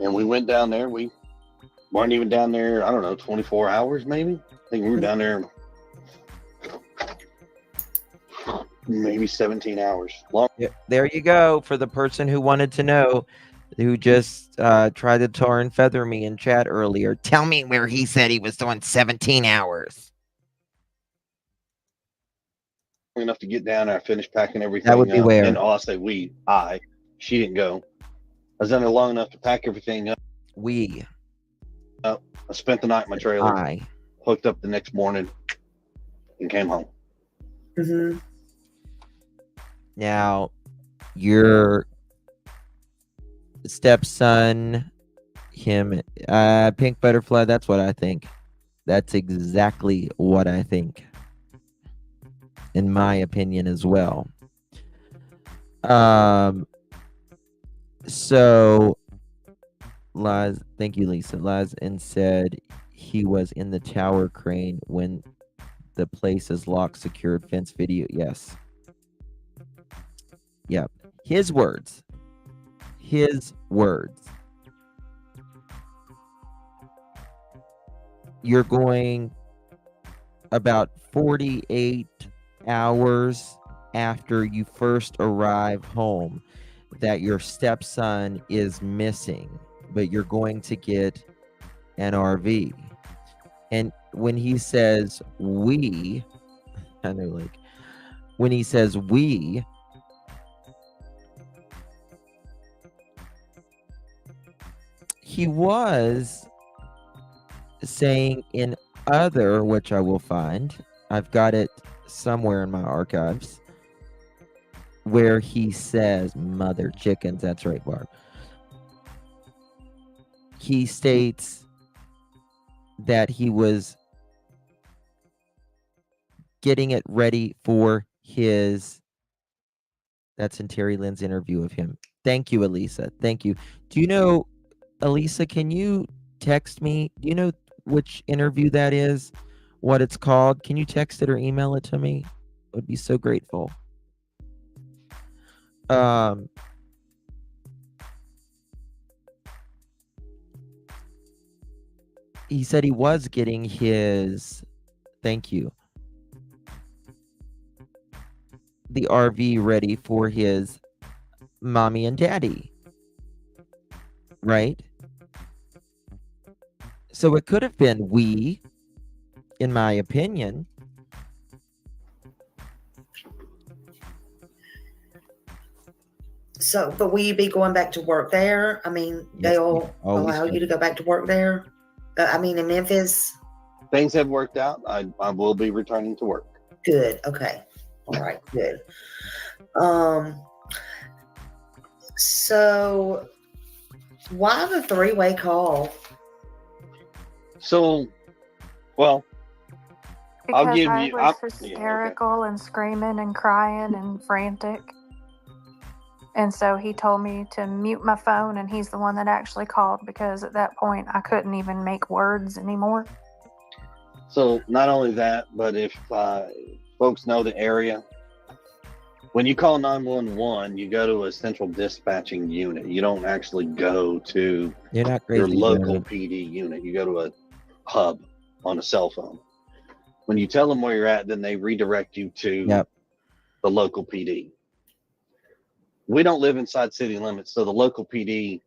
And we went down there. We weren't even down there, I don't know, 24 hours maybe. I think we were down there maybe 17 hours long. Yeah, there you go. For the person who wanted to know, who just tried to tar and feather me in chat earlier. Tell me where he said he was doing 17 hours. Enough to get down there, I finished packing everything. That would be where? And I'll say she didn't go. I was down there long enough to pack everything up. I spent the night in my trailer. Hooked up the next morning and came home. Mm-hmm. Now, your stepson, him, Pink Butterfly, that's what I think. That's exactly what I think, in my opinion as well. So Laz, thank you, Lisa. Laz and said he was in the tower crane when the place is locked, secured, fence video. Yes. Yep. His words. You're going about 48 hours after you first arrive home that your stepson is missing, but you're going to get an RV. And when he says we, I know, like, when he says we, he was saying in other, which I will find, I've got it somewhere in my archives, where he says, mother chickens, that's right, Barb. He states that he was getting it ready for his, that's in Terry Lynn's interview of him. Thank you, Elisa. Thank you. Do you know, Elisa, can you text me? Do you know which interview that is? What it's called? Can you text it or email it to me? I would be so grateful. He said he was getting his, thank you, the RV ready for his mommy and daddy, right? So it could have been we, in my opinion. So, but will you be going back to work there? I mean, Yes, they'll always allow do. you to go back to work there? I mean, in Memphis? Things have worked out. I will be returning to work. Good. Okay. All right. Good. So why the three-way call? So, well, I'll Because give I you. was Yeah, okay. hysterical and screaming and crying and frantic. And so he told me to mute my phone, and he's the one that actually called, because at that point I couldn't even make words anymore. So not only that, but if folks know the area, when you call 911, you go to a central dispatching unit. You don't actually go to You're not your crazy. local PD unit. You go to a hub on a cell phone. When you tell them where you're at, then they redirect you to the local PD. We don't live inside city limits, so the local PD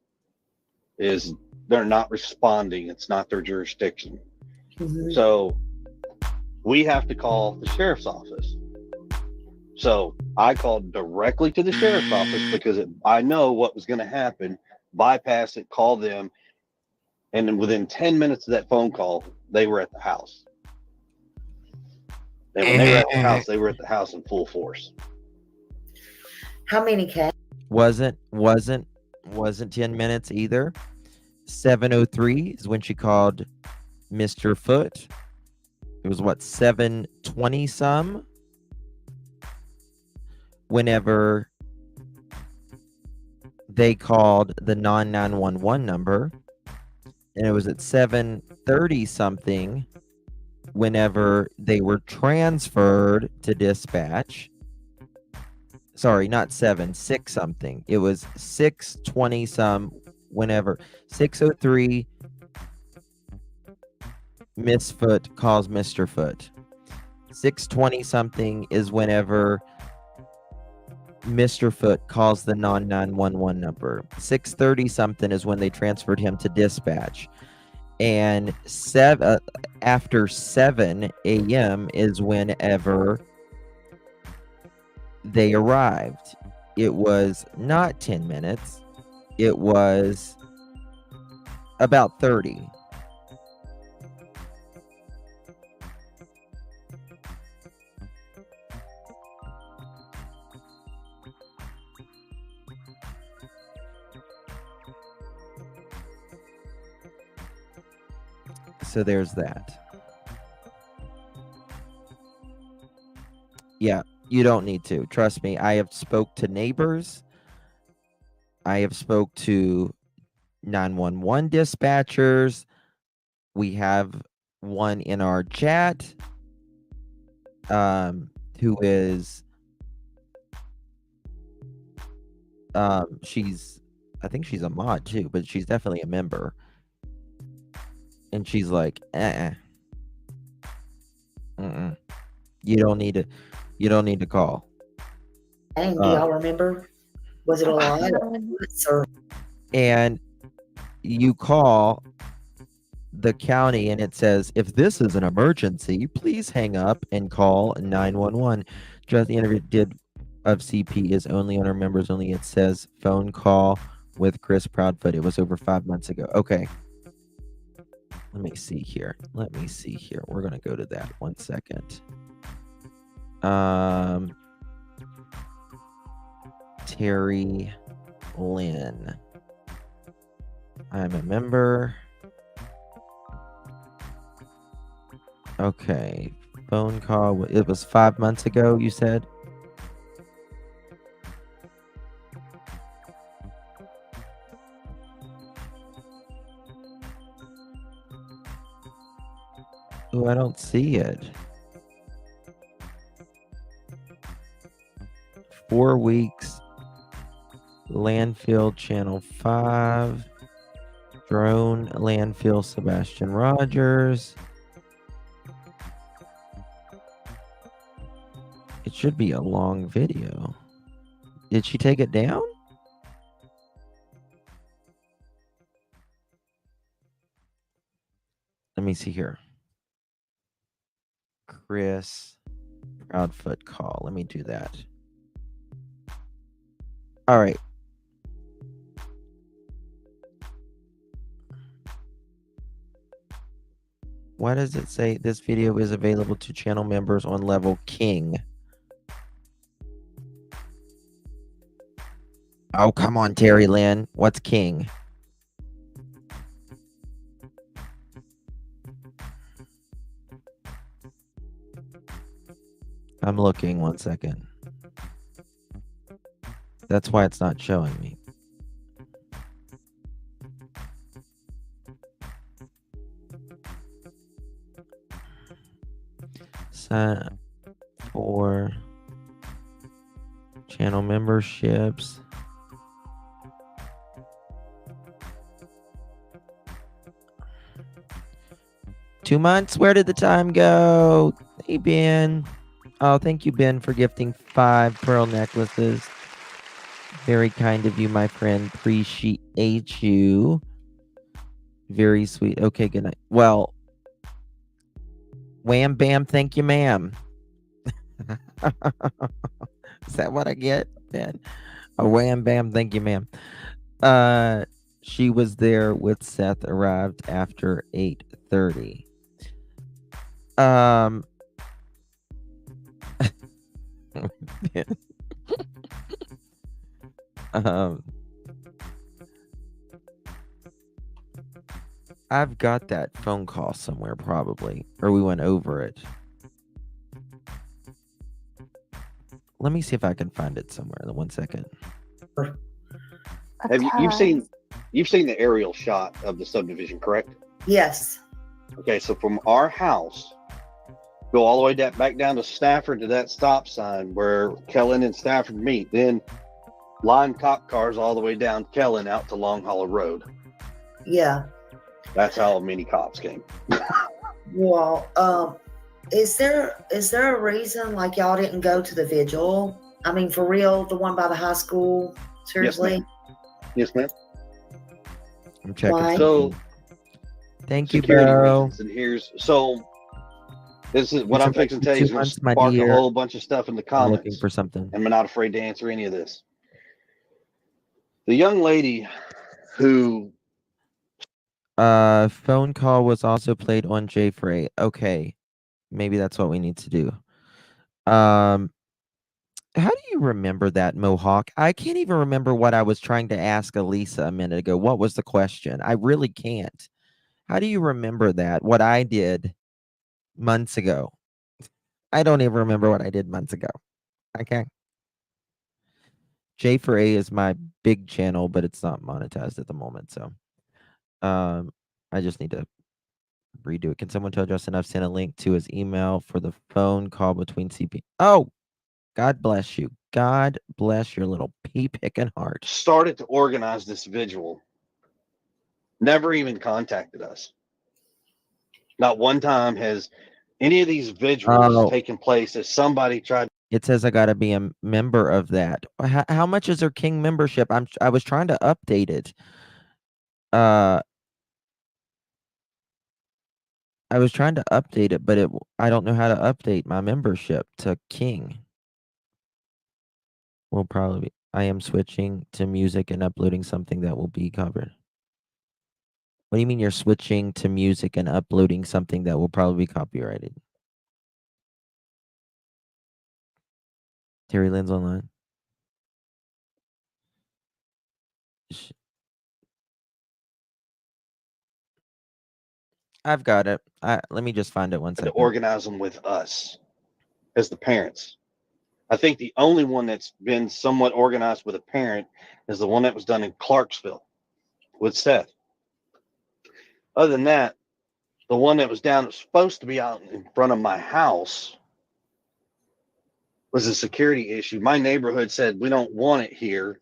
they're not responding. It's not their jurisdiction. Mm-hmm. So we have to call the sheriff's office. So I called directly to the sheriff's office because I know what was going to happen. Bypass it, call them, and then within 10 minutes of that phone call, they were at the house. And when they were at the house, they were at the house in full force. How many cats? Wasn't 10 minutes either. 7:03 is when she called Mr. Foot. It was what, 7:20 some? Whenever they called the non-911 number, and it was at 7:30 something whenever they were transferred to dispatch. Sorry, not 6 something. It was 6:20 some whenever 6:03 Miss Foot calls Mr. Foot. 6:20 something is whenever Mr. Foot calls the non-911 number. 6:30 something is when they transferred him to dispatch. And after 7 a.m. is whenever they arrived. It was not 10 minutes. It was about 30. So there's that. Yeah, you don't need to. Trust me. I have spoke to neighbors. I have spoke to 911 dispatchers. We have one in our chat who is I think she's a mod too, but she's definitely a member. And she's like, you don't need to call. And do y'all remember? Was it a lot? And you call the county and it says, if this is an emergency, please hang up and call 911. Just the interview of CP is only on our members only. It says phone call with Chris Proudfoot. It was over 5 months ago. Okay. Let me see here. We're going to go to that. 1 second. Terry Lynn. I'm a member. Okay. Phone call. It was 5 months ago, you said? Oh, I don't see it. 4 weeks. Landfill Channel 5. Drone Landfill Sebastian Rogers. It should be a long video. Did she take it down? Let me see here. Chris Proudfoot call. Let me do that. All right. Why does it say this video is available to channel members on level King? Oh, come on, Terry Lynn. What's King? I'm looking. 1 second. That's why it's not showing me. Sign for channel memberships. Two months? Where did the time go? Hey, Ben. Oh, thank you, Ben, for gifting 5 pearl necklaces. Very kind of you, my friend. Appreciate you. Very sweet. Okay, good night. Well, wham, bam, thank you, ma'am. Is that what I get, Ben? A wham, bam, thank you, ma'am. She was there with Seth, arrived after 8:30. I've got that phone call somewhere probably, or we went over it. Let me see if I can find it somewhere. 1 second. Have you've seen the aerial shot of the subdivision, correct? Yes. Okay, so from our house, go all the way back down to Stafford to that stop sign where Kellen and Stafford meet. Then line cop cars all the way down Kellen out to Long Hollow Road. Yeah. That's how many cops came. Well, is there a reason like y'all didn't go to the vigil? I mean, for real, the one by the high school? Seriously? Yes, ma'am. I'm checking. Why? So, thank you, security bro. reasons. And this is what I'm fixing to tell you is going to 2 months, my spark a dear. whole bunch of stuff in the I'm looking comments. for something. And I'm not afraid to answer any of this. The young lady who phone call was also played on J Frey. Okay. Maybe that's what we need to do. How do you remember that, Mohawk? I can't even remember what I was trying to ask Elisa a minute ago. What was the question? I really can't. How do you remember that? What I did months ago? I don't even remember what I did months ago. Okay. J for A is my big channel, but it's not monetized at the moment. So I just need to redo it. Can someone tell Justin I've sent a link to his email for the phone call between CP? Oh, God bless you. God bless your little pea-picking heart. started to organize this vigil never even contacted us. Not one time has any of these vigils taken place as somebody tried. It says I got to be a member of that. How much is their King membership? I was trying to update it. I was trying to update it, but I don't know how to update my membership to King. Will probably be. I am switching to music and uploading something that will be covered. What do you mean you're switching to music and uploading something that will probably be copyrighted? Terry Lynn's online. I've got it. Let me just find it one To second. organize them with us as the parents. I think the only one that's been somewhat organized with a parent is the one that was done in Clarksville with Seth. Other than that, the one that was supposed to be out in front of my house was a security issue. My neighborhood said we don't want it here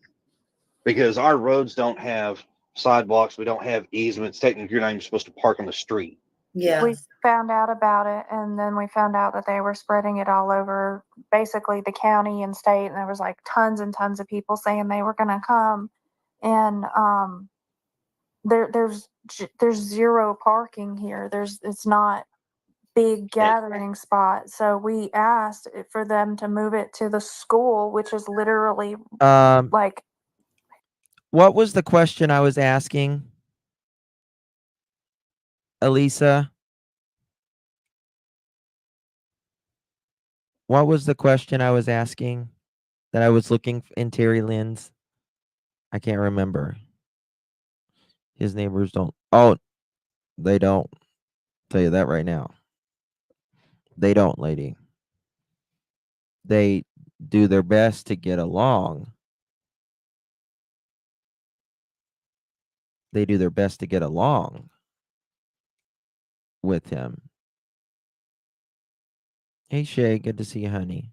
because our roads don't have sidewalks. We don't have easements. Technically, you're not even supposed to park on the street. Yeah. We found out about it, and then we found out that they were spreading it all over basically the county and state, and there was like tons and tons of people saying they were going to come, and there's zero parking here. It's not big gathering spot, so we asked for them to move it to the school, which is literally like. What was the question I was asking, Elisa? What was the question I was asking that I was looking in Terry Lynn's? I can't remember. His neighbors don't. Oh, they don't. Tell you that right now. They don't, lady. They do their best to get along. They do their best to get along with him. Hey, Shay, good to see you, honey.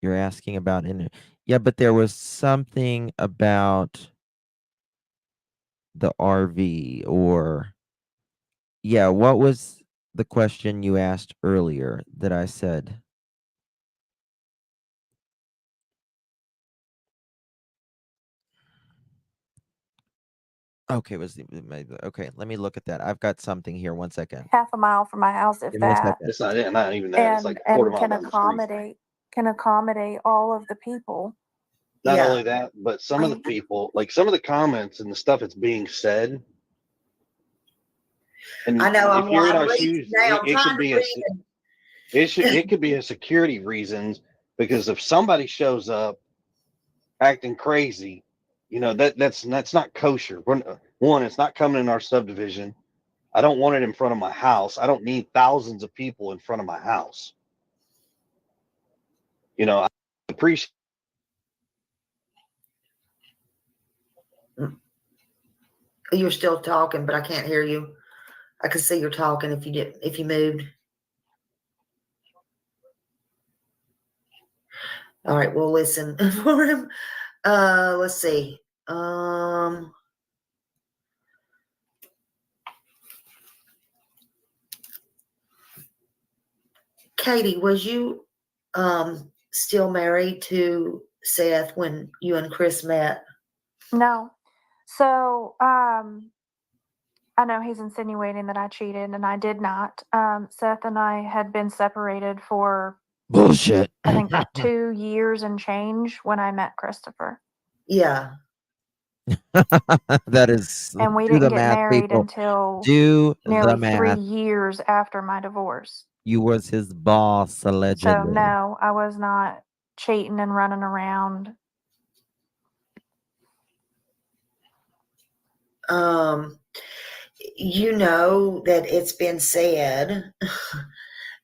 You're asking about yeah, but there was something about the RV or yeah, what was the question you asked earlier that I said? Okay, okay, let me look at that. I've got something here. 1 second. Half a mile from my house, if Give me 1 that. second. It's not even that. It's like a quarter mile down the street. Can accommodate all of the people. Not only that, but some of the people, like some of the comments and the stuff that's being said. And I know. if you're in I'm our reading shoes, now. I'm it trying could be to read. it could be a security reasons, because if somebody shows up acting crazy, that's not kosher. One, it's not coming in our subdivision. I don't want it in front of my house. I don't need thousands of people in front of my house. I appreciate. You're still talking, but I can't hear you. I could see you're talking if you moved. All right, we'll listen for him. Let's see. Katie, was you still married to Seth when you and Chris met? No. So, I know he's insinuating that I cheated, and I did not. Seth and I had been separated for bullshit. I think 2 years and change when I met Christopher. Yeah. That is. And we didn't get married until nearly 3 years after my divorce. You was his boss, allegedly. So no, I was not cheating and running around. You know that it's been said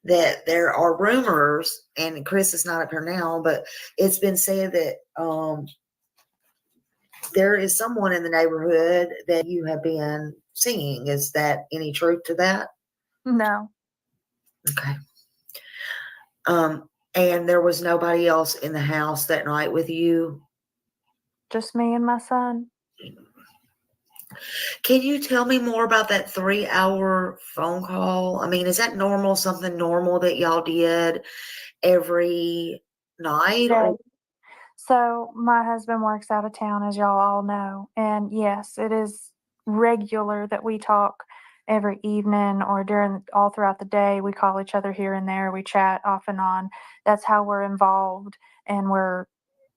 that there are rumors, and Chris is not up here now, but it's been said that there is someone in the neighborhood that you have been seeing. Is that any truth to that? No. Okay. And there was nobody else in the house that night with you? Just me and my son. Can you tell me more about that 3-hour phone call? I mean, is that normal, something normal that y'all did every night? Yeah. So my husband works out of town, as y'all all know. And yes, it is regular that we talk every evening or all throughout the day. We call each other here and there. We chat off and on. That's how we're involved, and we're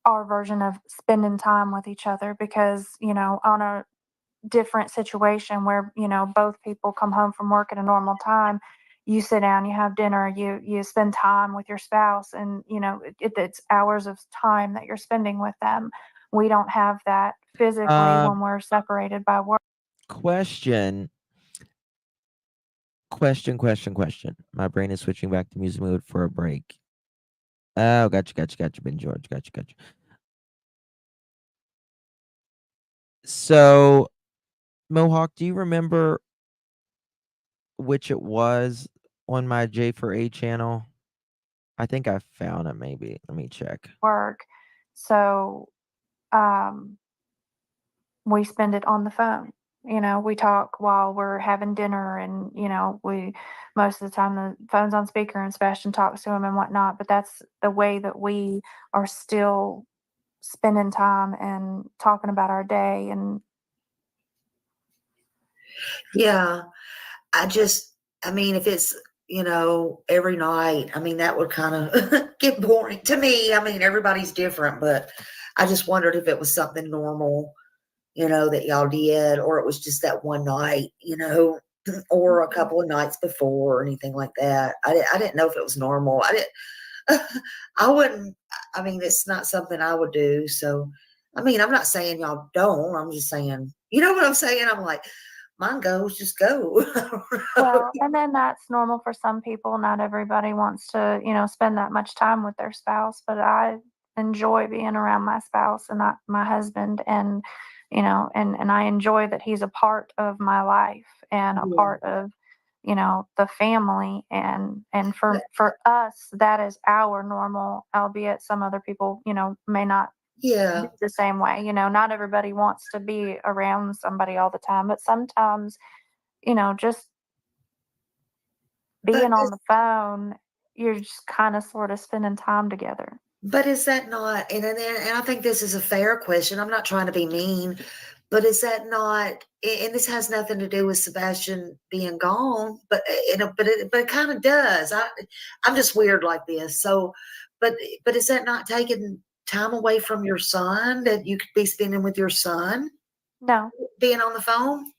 our version of spending time with each other because, on a different situation where, both people come home from work at a normal time, you sit down, you have dinner, you spend time with your spouse, and, it's hours of time that you're spending with them. We don't have that physically when we're separated by work. Question. My brain is switching back to music mode for a break. Oh, gotcha, Ben George. Gotcha. So, Mohawk, do you remember which it was on my J for A channel? I think I found it, maybe. Let me check. Work. So, we spend it on the phone. We talk while we're having dinner, and, we most of the time the phone's on speaker and Sebastian talks to him and whatnot, but that's the way that we are still spending time and talking about our day. And Yeah. If it's, every night, that would kind of get boring to me. Everybody's different, but I just wondered if it was something normal, that y'all did, or it was just that one night, or a couple of nights before or anything like that. I didn't know if it was normal. I wouldn't, it's not something I would do. So, I'm not saying y'all don't, I'm just saying, you know what I'm saying? I'm like, mine goes, just go. well, and then that's normal for some people. Not everybody wants to, spend that much time with their spouse, but I enjoy being around my spouse and not my husband. And, and I enjoy that he's a part of my life and a Yeah. part of, the family. And for us, that is our normal, albeit some other people, may not Yeah. be the same way. Not everybody wants to be around somebody all the time, but sometimes, just being on the phone, you're just kind of sort of spending time together. But is that not, and I think this is a fair question. I'm not trying to be mean, but is that not, and this has nothing to do with Sebastian being gone, but it kind of does. I'm just weird like this. So, but is that not taking time away from your son that you could be spending with your son, No, being on the phone?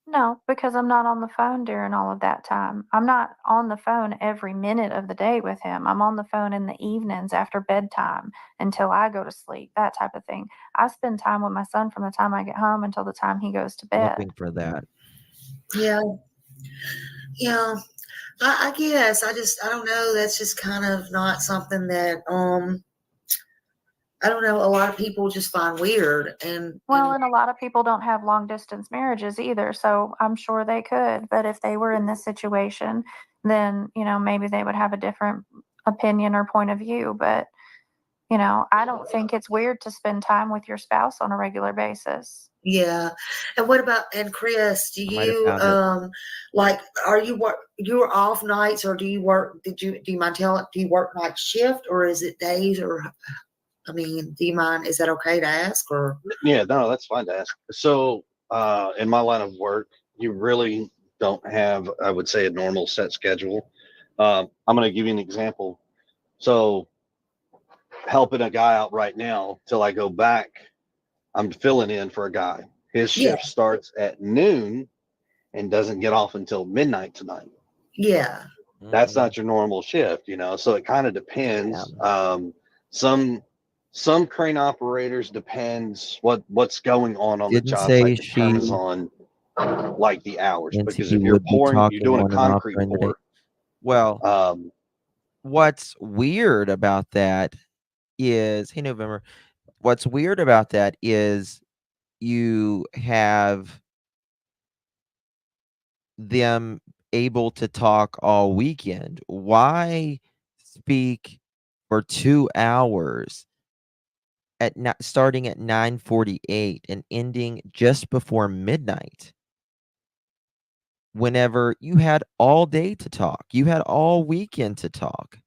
no, because I'm not on the phone during all of that time. I'm not on the phone every minute of the day with him. I'm on the phone in the evenings after bedtime until I go to sleep, that type of thing. I spend time with my son from the time I get home until the time he goes to bed. Looking for that. Yeah. Yeah. I guess I don't know. That's just kind of not something that, I don't know. A lot of people just find weird, Well, and a lot of people don't have long distance marriages either, so I'm sure they could. But if they were in this situation, then, maybe they would have a different opinion or point of view. But, I don't think it's weird to spend time with your spouse on a regular basis. yeah. And what about, and Chris, do I might have you, found it. like, you're off nights, or do you mind telling, do you work night shift, or is it days, or, do you mind, is that okay to ask, or? Yeah, no, that's fine to ask. So, in my line of work, you really don't have, I would say, a normal set schedule. I'm going to give you an example. So, helping a guy out right now till I go back, I'm filling in for a guy. His Yeah. shift starts at noon and doesn't get off until midnight tonight. Yeah. That's Mhm. not your normal shift, so it kind of depends. Yeah. Some crane operators depends what's going on the Didn't job say site she determines on like the hours, and because he if you're would be you're talking doing a on and off concrete during the day. pour, Well, um, what's weird about that is, hey, November, what's weird about that is you have them able to talk all weekend. Why speak for 2 hours starting at 9:48 and ending just before midnight? Whenever you had all day to talk, you had all weekend to talk.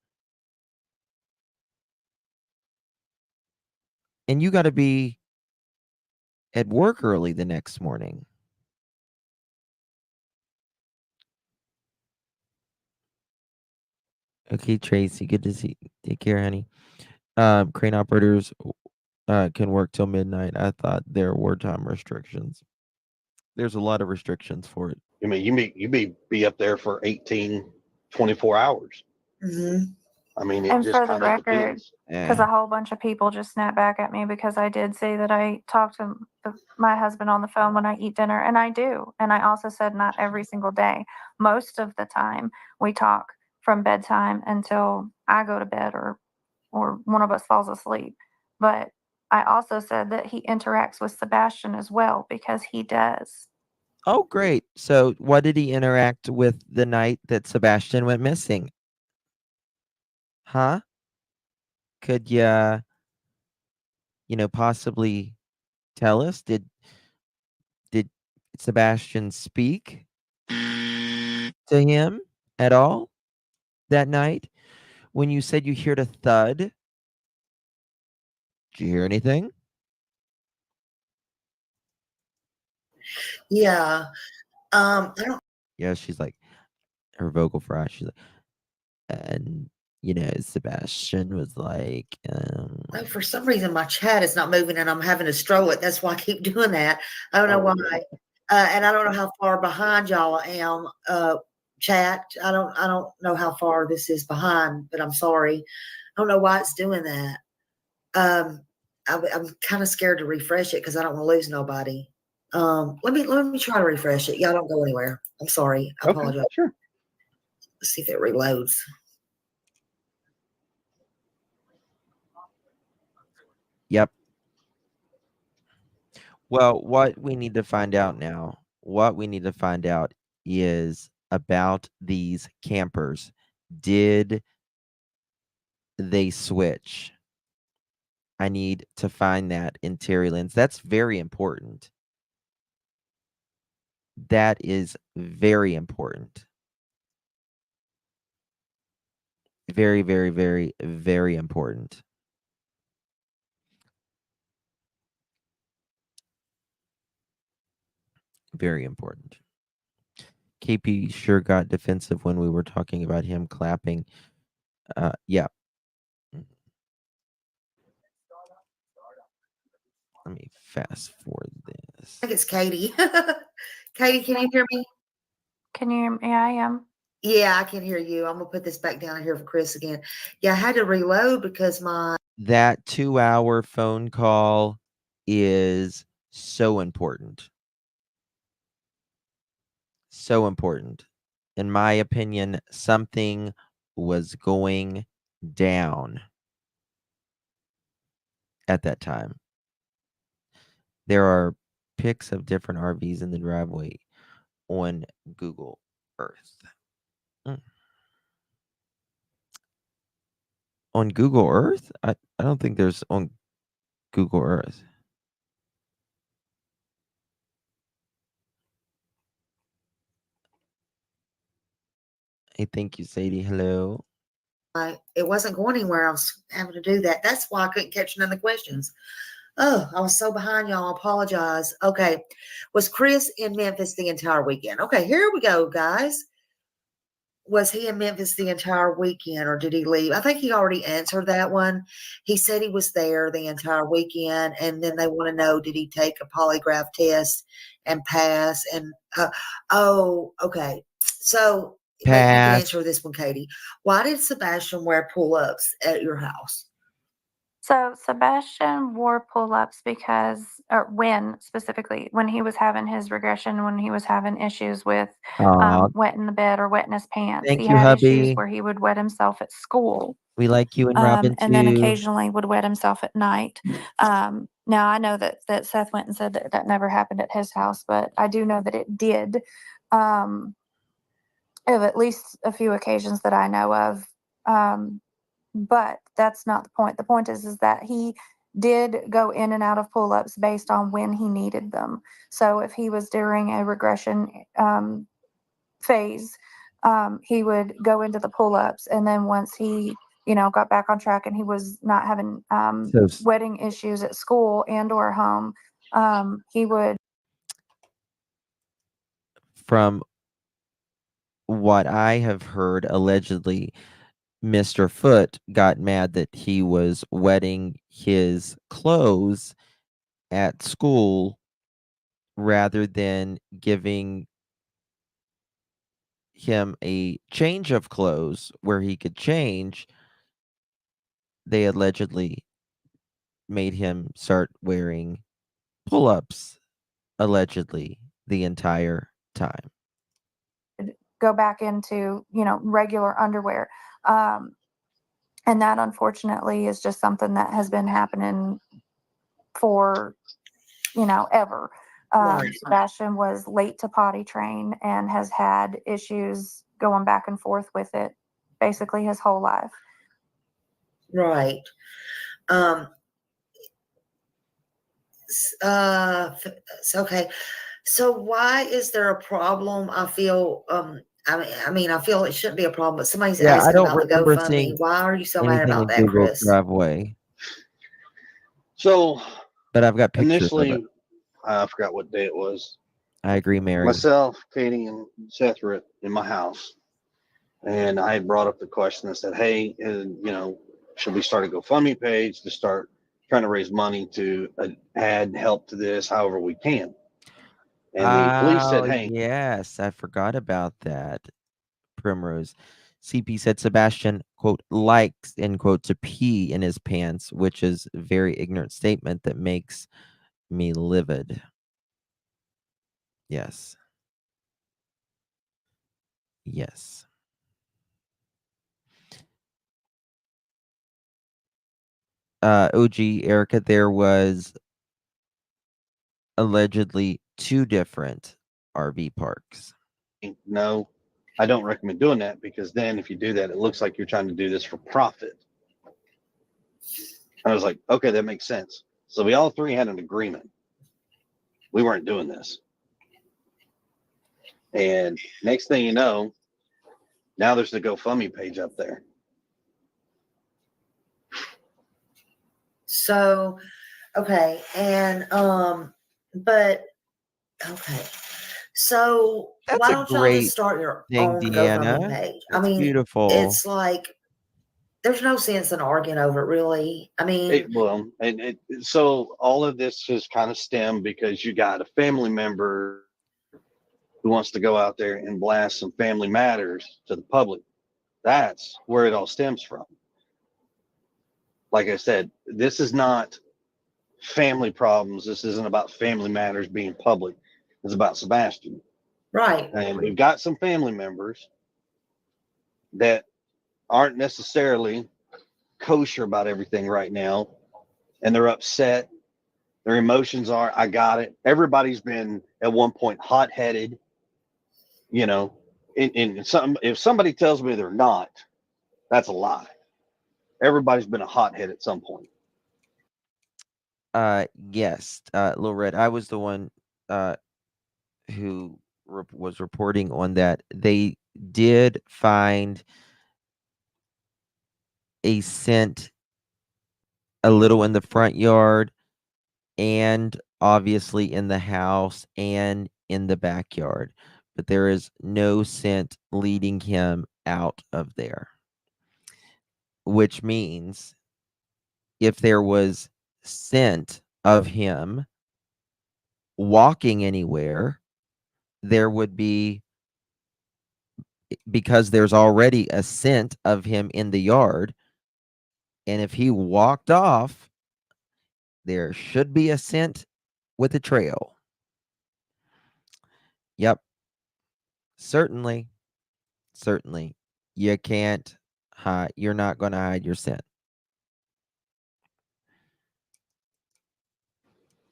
And you gotta be at work early the next morning. Okay, Tracy, good to see you. Take care, honey. Crane operators can work till midnight. I thought there were time restrictions. There's a lot of restrictions for it. I mean, you be up there for 18, 24 hours. Hmm. I mean, it And just for the kind of record, depends. because a whole bunch of people just snapped back at me because I did say that I talk to my husband on the phone when I eat dinner, and I do. And I also said not every single day. Most of the time, we talk from bedtime until I go to bed or one of us falls asleep. But I also said that he interacts with Sebastian as well because he does. Oh, great. So what did he interact with the night that Sebastian went missing? Huh? Could possibly tell us? Did Sebastian speak to him at all that night? When you said you heard a thud, did you hear anything? Yeah. I don't. Yeah, she's like, her vocal fry. She's like, and Sebastian was like, For some reason, my chat is not moving, and I'm having to stroll it. That's why I keep doing that. I don't know why. And I don't know how far behind y'all I am. Chat. I don't know how far this is behind, but I'm sorry. I don't know why it's doing that. I'm kind of scared to refresh it because I don't want to lose nobody. Let me try to refresh it. Y'all don't go anywhere. I'm sorry. I apologize. Sure. Let's see if it reloads. yep. Well, what we need to find out is about these campers. Did they switch? I need to find that in Terry Lynn's. That's very important. That is very important. Very, very, very, very important. Very important. KP sure got defensive when we were talking about him clapping. Yeah. Let me fast forward this. I think it's Katie. Katie, can you hear me? Can you hear me? Yeah, I am. Yeah, I can hear you. I'm gonna put this back down here for Chris again. Yeah, I had to reload because that 2-hour phone call is so important. So important. In my opinion, something was going down at that time. There are pics of different RVs in the driveway on Google Earth. On Google Earth? I don't think there's on Google Earth. Hey, thank you, Sadie. Hello. it wasn't going anywhere. I was having to do that. That's why I couldn't catch none of the questions. Oh, I was so behind y'all. I apologize. Okay. Was Chris in Memphis the entire weekend? Okay, here we go, guys. Was he in Memphis the entire weekend or did he leave? I think he already answered that one. He said he was there the entire weekend. And then they want to know, did he take a polygraph test and pass? And, okay. So maybe you can Pass. answer this one, Katie. Why did Sebastian wear pull-ups at your house? So Sebastian wore pull-ups because, or when he was having his regression, when he was having issues with wetting the bed or wetting his pants. Thank He you, had hubby. issues where he would wet himself at school. We like you and Robin and then too. occasionally would wet himself at night. Now I know that Seth went and said that never happened at his house, but I do know that it did. Of at least a few occasions that I know of. But that's not the point. The point is that he did go in and out of pull-ups based on when he needed them. So if he was during a regression phase, he would go into the pull-ups, and then once he got back on track and he was not having wetting issues at school and or home, he would. From what I have heard, allegedly, Mr. Foot got mad that he was wetting his clothes at school rather than giving him a change of clothes where he could change. They allegedly made him start wearing pull-ups, allegedly, the entire time. Go back into, regular underwear. And that unfortunately is just something that has been happening for, ever. Right. Sebastian was late to potty train and has had issues going back and forth with it basically his whole life. Right. Okay. So why is there a problem? I feel I feel it shouldn't be a problem, but somebody's Yeah, I asking don't about the remember GoFundMe. seeing Why are you so mad anything about in that, Google's Chris? driveway, So but I've got pictures of it. initially, I forgot what day it was. I agree, Mary. Myself, Katie, and Seth were in my house, and I had brought up the question. I said, "Hey, should we start a GoFundMe page to start trying to raise money to add help to this, however we can?" And the police said, Oh, "Hey, yes, I forgot about that. Primrose. CP said Sebastian, quote, likes, end quote, to pee in his pants, which is a very ignorant statement that makes me livid. Yes. Yes. OG, Erica, there was allegedly 2 different RV parks. no, I don't recommend doing that, because then if you do that, it looks like you're trying to do this for profit." I was like, "Okay, that makes sense." So we all three had an agreement. We weren't doing this. And next thing you know, now there's the GoFundMe page up there. So, okay, and but okay. So That's why a don't y'all just great start your thing, own GoFundMe Deanna. page? I That's mean, beautiful. it's like there's no sense in arguing over it, really. I mean, So all of this has kind of stemmed because you got a family member who wants to go out there and blast some family matters to the public. That's where it all stems from. Like I said, this is not family problems. This isn't about family matters being public. It's about Sebastian. right. And we've got some family members that aren't necessarily kosher about everything right now, and they're upset. Their emotions are, I got it. Everybody's been at one point hot-headed, if somebody tells me they're not, that's a lie. Everybody's been a hothead at some point. Yes, Lil Red, I was the one who was reporting on that. They did find a scent a little in the front yard and obviously in the house and in the backyard, but there is no scent leading him out of there, which means if there was scent of him walking anywhere, there would be, because there's already a scent of him in the yard, and if he walked off, there should be a scent with a trail. Yep. Certainly. Certainly. You can't hide. You're not going to hide your scent.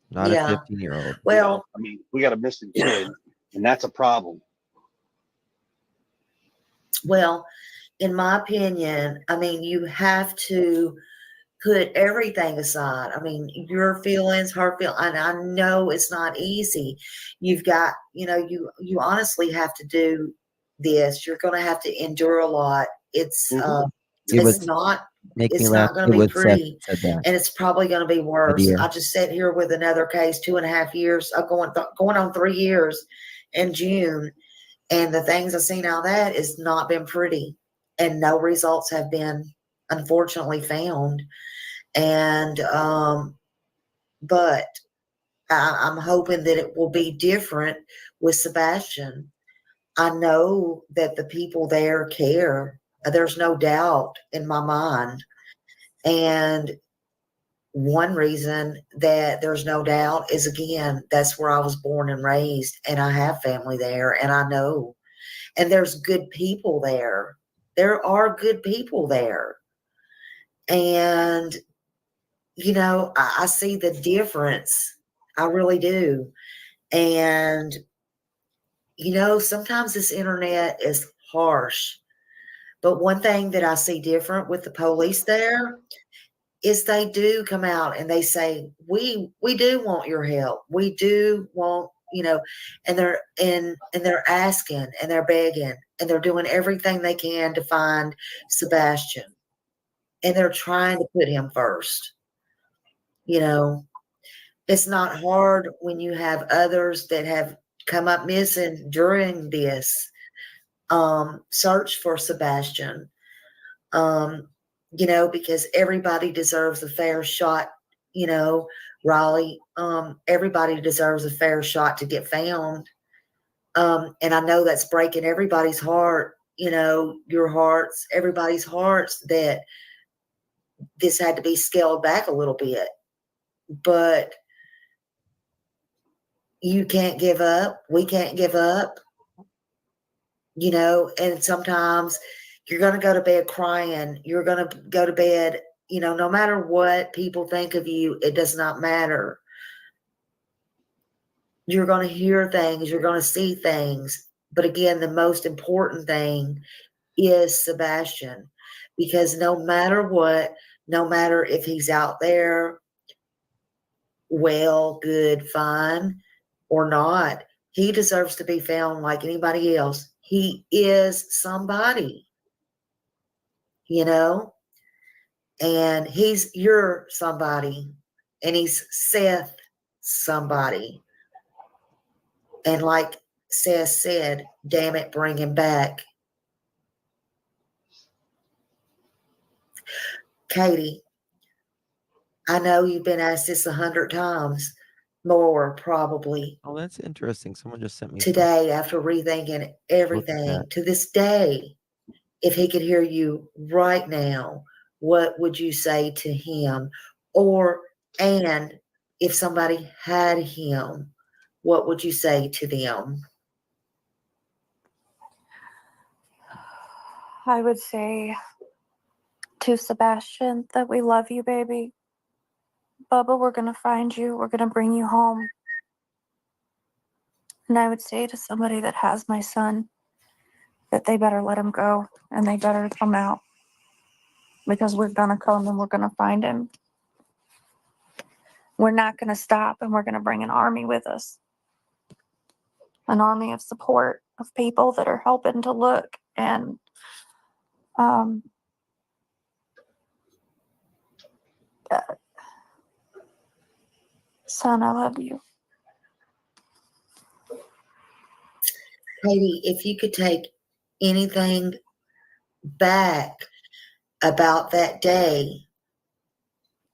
Not a Yeah. 15-year-old. Well, I mean, we got a missing kid, and that's a problem. well, in my opinion, I mean, you have to put everything aside. I mean, your feelings, her feelings, and I know it's not easy. You've got, you honestly have to do this. You're going to have to endure a lot. It's Mhm. It it's was not make me it's laugh. not going It to be was Seth pretty, said that. and it's probably going to be worse. Dear. I just sat here with another case, 2.5 years, going on 3 years in June, and the things I've seen out of that has not been pretty. and no results have been unfortunately found. And but I'm hoping that it will be different with Sebastian. I know that the people there care. There's no doubt in my mind. And one reason that there's no doubt is, again, that's where I was born and raised, and I have family there, and I know. And there's good people there. There are good people there. And, you know, I see the difference. I really do. And, you know, sometimes this internet is harsh. But one thing that I see different with the police there is they do come out and they say, we do want your help. We do want, you know, and they're asking and they're begging and they're doing everything they can to find Sebastian. And they're trying to put him first. You know, it's not hard when you have others that have come up missing during this search for Sebastian. You know, because everybody deserves a fair shot, you know, Raleigh. Everybody deserves a fair shot to get found. And I know that's breaking everybody's heart, you know, your hearts, everybody's hearts, that this had to be scaled back a little bit. But you can't give up. We can't give up. You know, and sometimes you're going to go to bed crying. You're going to go to bed, you know, no matter what people think of you, it does not matter. You're going to hear things. You're going to see things. But again, the most important thing is Sebastian, because no matter what, no matter if he's out there, well, good, fine, or not, he deserves to be found like anybody else. He is somebody, you know, and he's your somebody, and he's Seth somebody. And like Seth said, damn it, bring him back. Katie, I know you've been asked this 100 times, more probably. Oh, that's interesting. Someone just sent me today after rethinking everything. To this day, if he could hear you right now, what would you say to him? And if somebody had him, what would you say to them? I would say to Sebastian that we love you, baby. Bubba, we're going to find you. We're going to bring you home. And I would say to somebody that has my son that they better let him go and they better come out, because we're going to come and we're going to find him. We're not going to stop, and we're going to bring an army with us. An army of support, of people that are helping to look. And son, I love you. Katie, if you could take anything back about that day,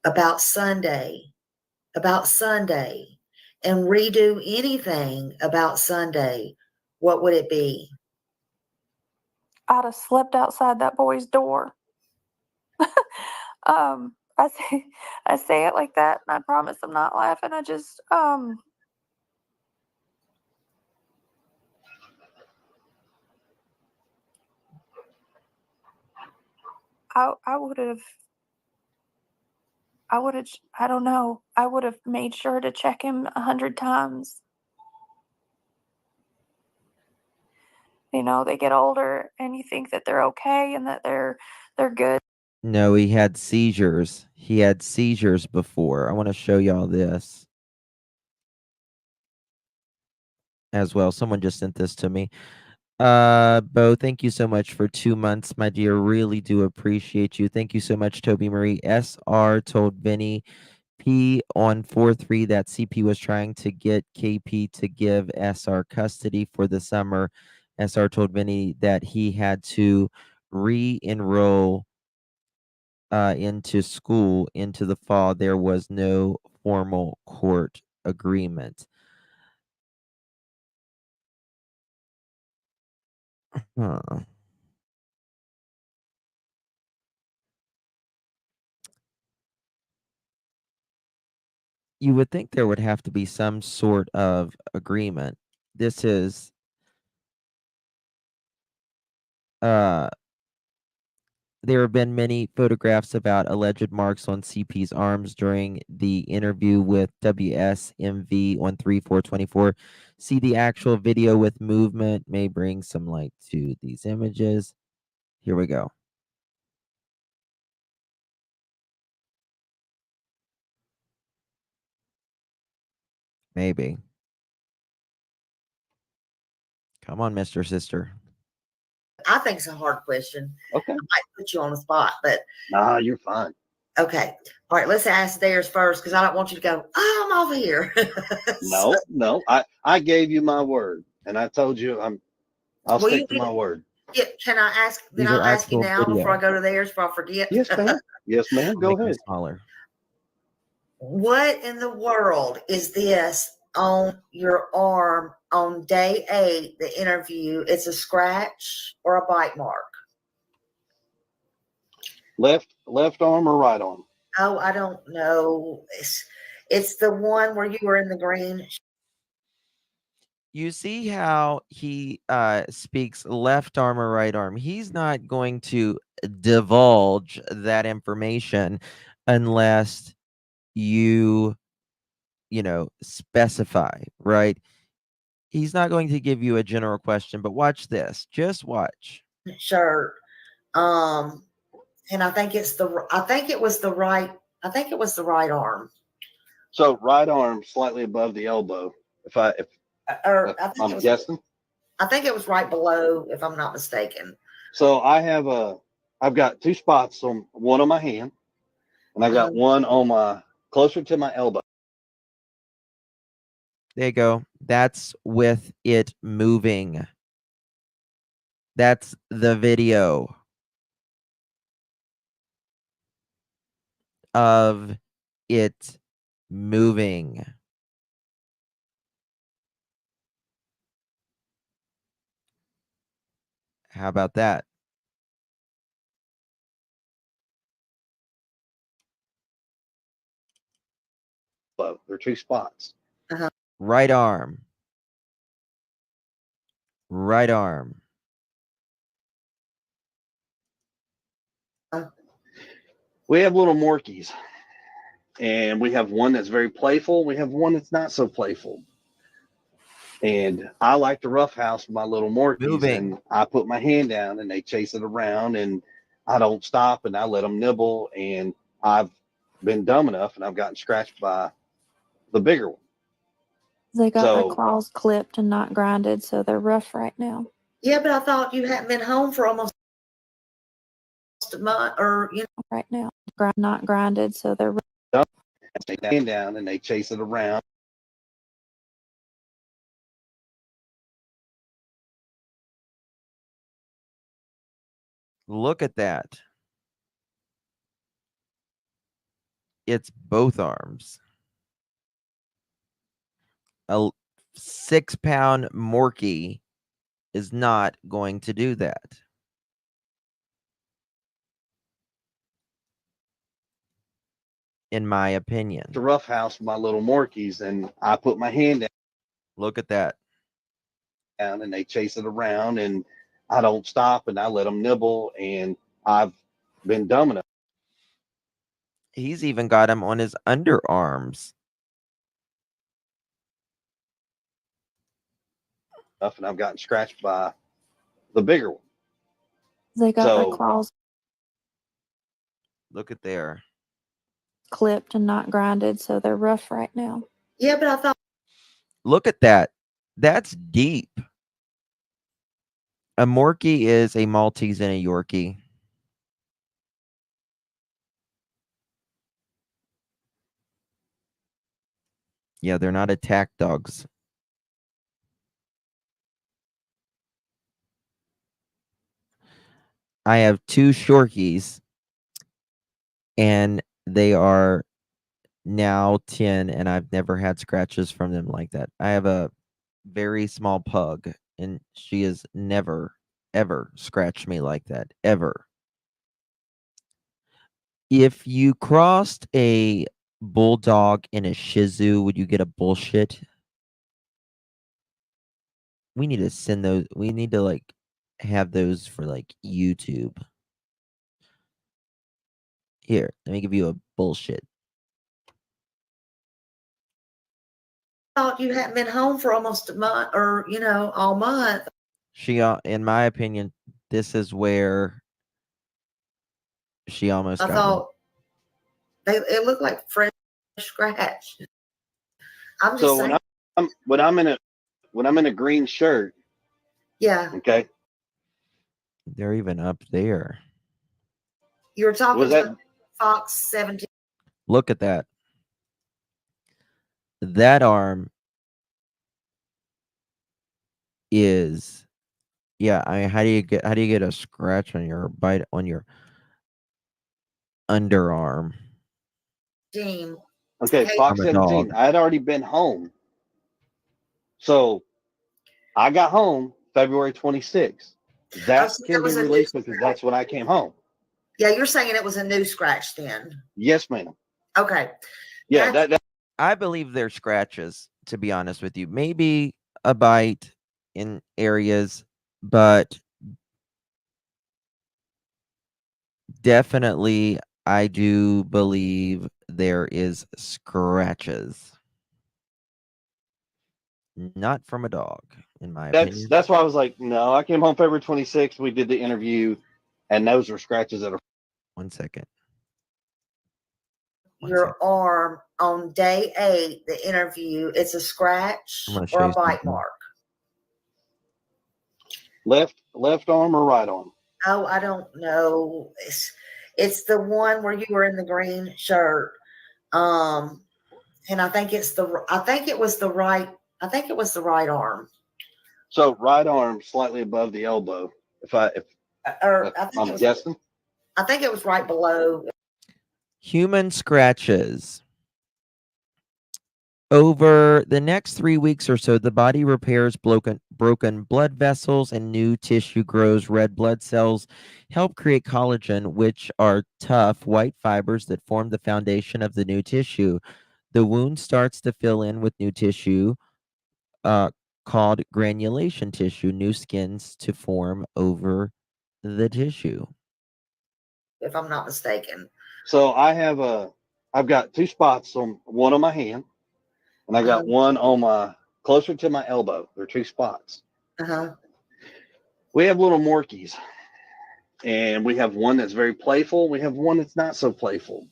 about Sunday, and redo anything about Sunday, what would it be? I'd have slept outside that boy's door. I say it like that, and I promise I'm not laughing. I just I would have I don't know. I would have made sure to check him 100 times. You know, they get older and you think that they're okay and that they're good. No, he had seizures. He had seizures before. I want to show y'all this as well. Someone just sent this to me. Bo, thank you so much for 2 months, my dear. Really do appreciate you. Thank you so much, Toby Marie. SR told Vinny P on 4-3 that CP was trying to get KP to give SR custody for the summer. SR told Vinny that he had to re-enroll into school into the fall, there was no formal court agreement. Huh. You would think there would have to be some sort of agreement. This is there have been many photographs about alleged marks on CP's arms during the interview with WSMV on 3/4/24. See the actual video with movement may bring some light to these images. Here we go. Maybe. Come on, Mr. Sister. I think it's a hard question. Okay. I might put you on the spot, but Nah, you're fine. okay. All right, let's ask theirs first because I don't want you to go, oh, I'm over here. No. I gave you my word, and I told you I'll Well, stick you to my did- word. Yeah, can I ask? Then These are I'll ask you actual now before I video. go to theirs before I forget. Yes, ma'am. Yes, ma'am. I'll Go make them ahead. smaller. What in the world is this on your arm on day 8, the interview? It's a scratch or a bite mark? Left arm or right arm? Oh, I don't know. It's the one where you were in the green. You see how he speaks left arm or right arm. He's not going to divulge that information unless you specify, right? He's not going to give you a general question, but watch this. Just watch. Shirt. And I think it was the right arm. So right arm slightly above the elbow. I'm guessing. I think it was right below, if I'm not mistaken. So I've got 2 spots on one on my hand, and I got one on closer to my elbow. There you go. That's with it moving. That's the video of it moving. How about that? There are 2 spots. Right arm. Right arm. We have little Morkies, and we have one that's very playful. We have one that's not so playful. And I like to roughhouse my little Morkies, Moving. and I put my hand down, and they chase it around, and I don't stop, and I let them nibble. And I've been dumb enough, and I've gotten scratched by the bigger one. They got their claws clipped and not grinded, so they're rough right now. Yeah, but I thought you hadn't been home for almost a month, or right now, not grinded, so they're dumb. They hand down, and they chase it around. Look at that. It's both arms. A 6-pound Morkie is not going to do that. In my opinion. To roughhouse my little Morkies, and I put my hand down. Look at that. And they chase it around, and I don't stop, and I let them nibble. And I've been dumb enough. He's even got him on his underarms. And I've gotten scratched by the bigger one. They got their claws Look at there. clipped and not grinded, so they're rough right now. Yeah, but I thought. Look at that. That's deep. A Morkie is a Maltese and a Yorkie. Yeah, they're not attack dogs. I have 2 Shorkies, and they are now 10, and I've never had scratches from them like that. I have a very small pug, and she has never, ever scratched me like that, ever. If you crossed a bulldog and a Shih Tzu, would you get a bullshit? We need to send those. We need to like have those for like YouTube. Here, let me give you a bullshit. Thought you hadn't been home for almost a month, or all month. She, in my opinion, this is where she almost I got me. thought it looked like fresh scratch. I'm just So saying. when I'm in a green shirt, Yeah, okay, They're even up there. you were talking was that to Fox 17. Look at that. That arm is, yeah. I mean, how do you get a scratch on your bite on your underarm Team. okay? Hey, Fox from a dog? 17. I had already been home, so I got home February 26th. That so can that be was a new released because scratch. that's when I came home. Yeah, you're saying it was a new scratch then. Yes, ma'am. Okay. Yeah, that I believe they're scratches, to be honest with you. Maybe a bite in areas, but definitely I do believe there is scratches. Not from a dog, in my opinion. that's why I was like, no. I came home February 26th. We did the interview, and those were scratches that are. 1 second. Your arm on day 8, the interview, it's a scratch I'm gonna show or you a bite something. mark. Left arm or right arm? Oh, I don't know. It's the one where you were in the green shirt. And I think it was the right arm. So right arm slightly above the elbow. If Or I'm guessing. I think it was right below. Human scratches. Over the next 3 weeks or so, the body repairs broken blood vessels and new tissue grows. Red blood cells help create collagen, which are tough white fibers that form the foundation of the new tissue. The wound starts to fill in with new tissue, called granulation tissue, new skins to form over the tissue. If I'm not mistaken. So I've got 2 spots on one on my hand, and I got one on my closer to my elbow. There are 2 spots. Uh-huh. We have little Morkies, and we have one that's very playful. We have one that's not so playful.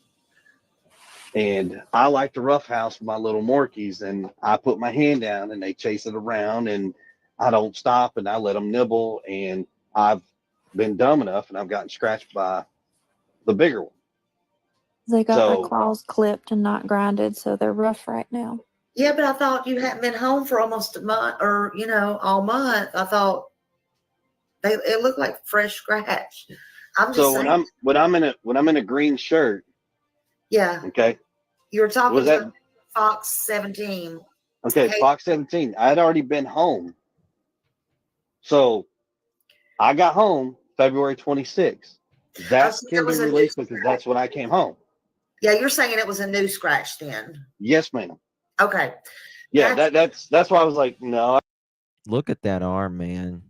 And I like to roughhouse my little Morkies, and I put my hand down, and they chase it around, and I don't stop, and I let them nibble. And I've been dumb enough, and I've gotten scratched by the bigger one. They got their So claws clipped and not grinded, so they're rough right now. Yeah, but I thought you hadn't been home for almost a month, or all month. I thought it looked like fresh scratch. I'm just saying. when I'm in a green shirt, Yeah, okay, you were talking was that to Fox 17. okay? Hey, Fox 17. I had already been home, so I got home February 26th. That so can be released because that's when I came home. Yeah, you're saying it was a new scratch then. Yes, ma'am. Okay. Yeah, that's why I was like, no. Look at that arm, man.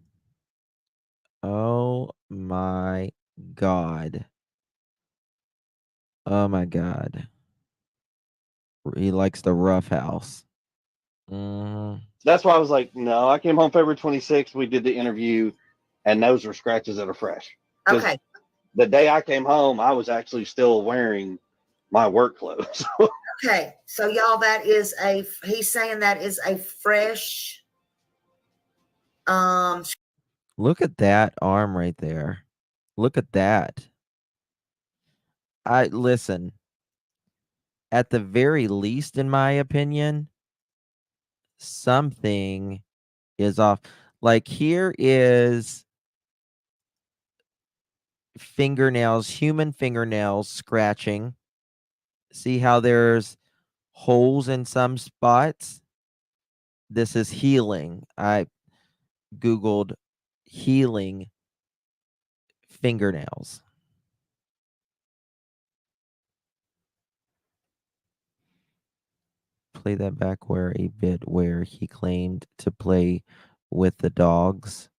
Oh my God. Oh my God. He likes the rough house. That's why I was like, no. I came home February 26th. We did the interview, and those were scratches that are fresh. Okay. The day I came home, I was actually still wearing my work clothes. Okay. So y'all, he's saying that is a fresh Look at that arm right there. Look at that. Listen. At the very least, in my opinion, something is off. Like here is fingernails, human fingernails scratching. See how there's holes in some spots? This is healing. I Googled healing fingernails. Play that back where a bit where he claimed to play with the dogs.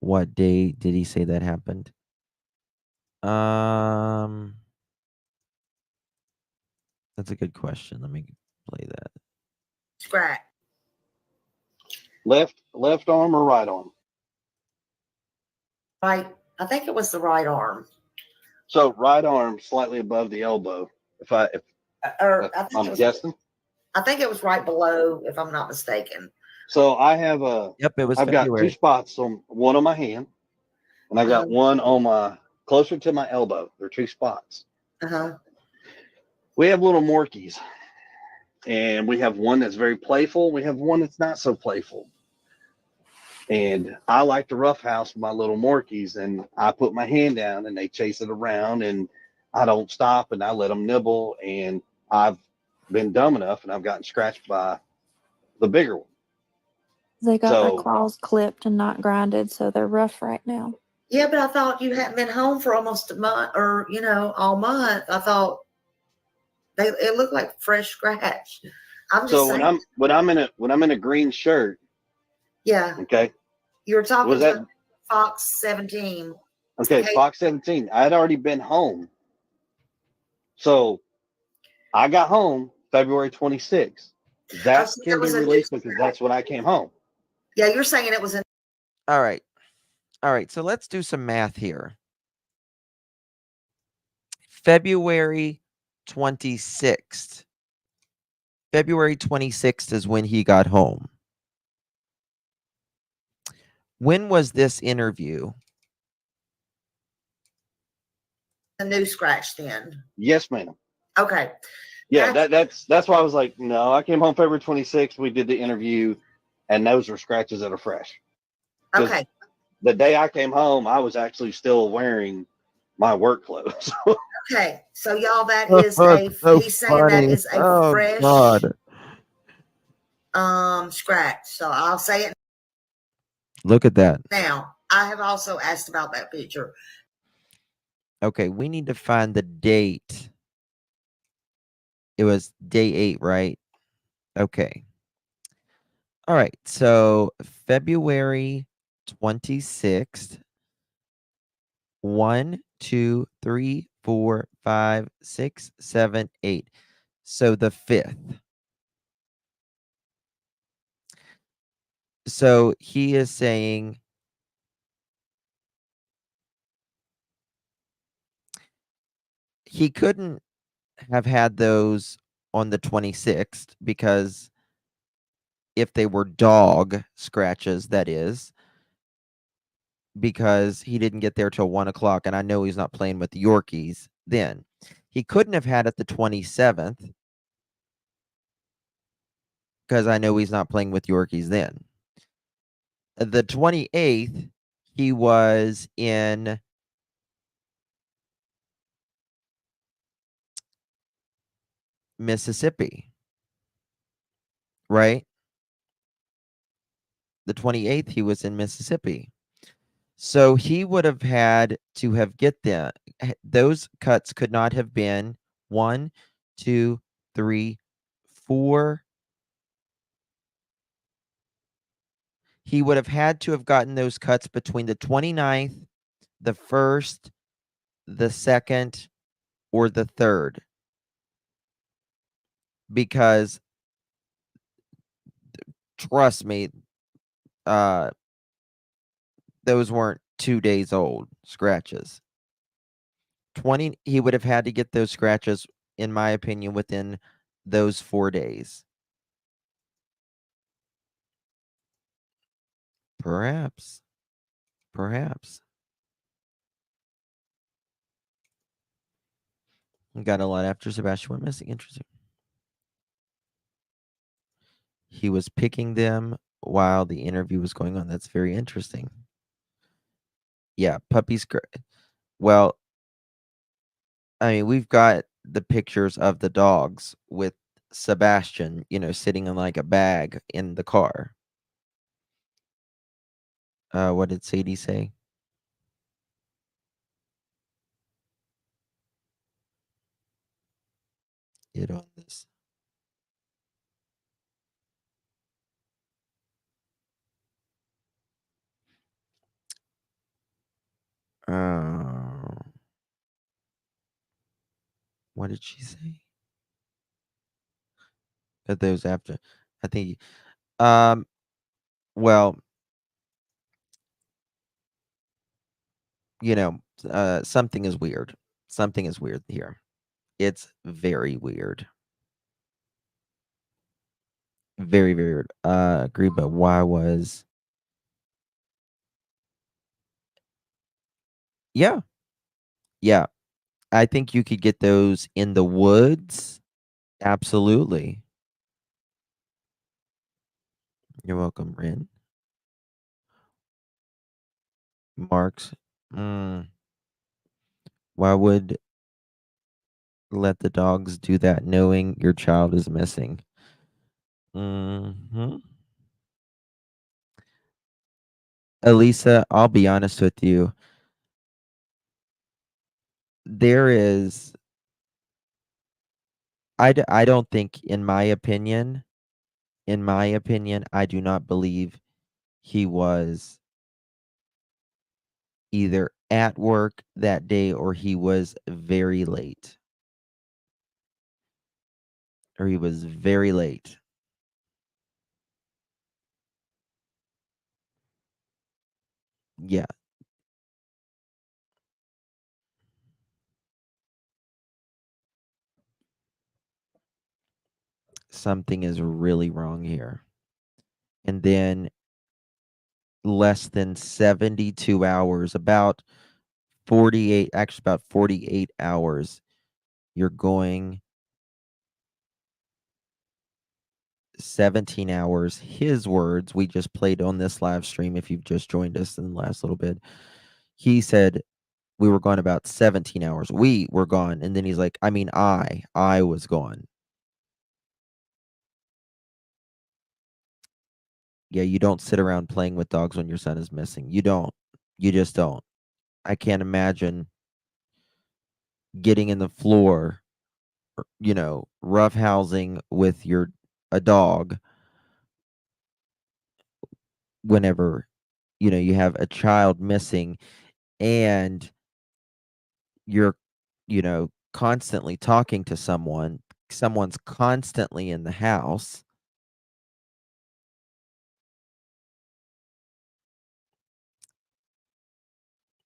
What day did he say that happened? That's a good question. Let me play that. Scratch. Left arm or right arm? Right. I think it was the right arm. So right arm slightly above the elbow. If I I'm guessing. I think it was right below, if I'm not mistaken. So I have Yep, it was I've got February. 2 spots on one on my hand, and I got one on my closer to my elbow. They're 2 spots. We have little Morkies, and we have one that's very playful. We have one that's not so playful. And I like to roughhouse my little Morkies, and I put my hand down, and they chase it around, and I don't stop, and I let them nibble. And I've been dumb enough, and I've gotten scratched by the bigger one. They got their claws clipped and not grinded, so they're rough right now. Yeah, but I thought you hadn't been home for almost a month, or all month. I thought it looked like fresh scratch. I'm just saying. when I'm in a green shirt. Yeah. Okay. You were talking to Fox 17. Okay, Fox 17. I had already been home. So I got home February 26th. That can be released because that's when I came home. Yeah, you're saying it was in. All right. So let's do some math here. February 26th. February 26th is when he got home. When was this interview? A new scratch then. Yes, ma'am. Okay. Yeah, that's why I was like, no, I came home February 26th. We did the interview, and those were scratches that are fresh. Okay. The day I came home, I was actually still wearing my work clothes. Okay, so y'all, that is he's saying that is a fresh scratch. So I'll say it. Look at that. Now, I have also asked about that picture. Okay, we need to find the date. It was day 8, right? Okay. All right, so February 26th. 1, 2, 3, 4, 5, 6, 7, 8. So the 5th. So he is saying he couldn't have had those on the 26th because if they were dog scratches, that is, because he didn't get there till 1 o'clock, and I know he's not playing with the Yorkies then. He couldn't have had it the 27th because I know he's not playing with Yorkies then. The 28th, he was in Mississippi, right? The 28th, he was in Mississippi. So he would have had to have get them. Those cuts could not have been 1, 2, 3, 4. He would have had to have gotten those cuts between the 29th, the 1st, the 2nd, or the 3rd. Because trust me, those weren't 2 days old scratches. He would have had to get those scratches, in my opinion, within those 4 days. Perhaps. Got a lot after Sebastian went missing. Interesting. He was picking them while the interview was going on. That's very interesting. Yeah, puppies. Well, I mean, we've got the pictures of the dogs with Sebastian, sitting in like a bag in the car. What did Sadie say? It on this. What did she say? That those after, I think. Well, something is weird. Something is weird here. It's very weird. Very, very weird. Agree, but why was? Yeah, yeah. I think you could get those in the woods. Absolutely. You're welcome, Rin. Marks. Why would let the dogs do that knowing your child is missing? Elisa, I'll be honest with you. There is, I don't think, in my opinion, I do not believe he was either at work that day or he was very late. Or he was very late. Yeah. Something is really wrong here. And then less than 72 hours, about 48 hours, you're going 17 hours. His words, we just played on this live stream. If you've just joined us in the last little bit, he said we were gone about 17 hours. We were gone. And then he's like, I was gone. Yeah, you don't sit around playing with dogs when your son is missing. You don't. You just don't. I can't imagine getting in the floor, roughhousing with a dog whenever, you have a child missing and you're, constantly talking to someone's constantly in the house.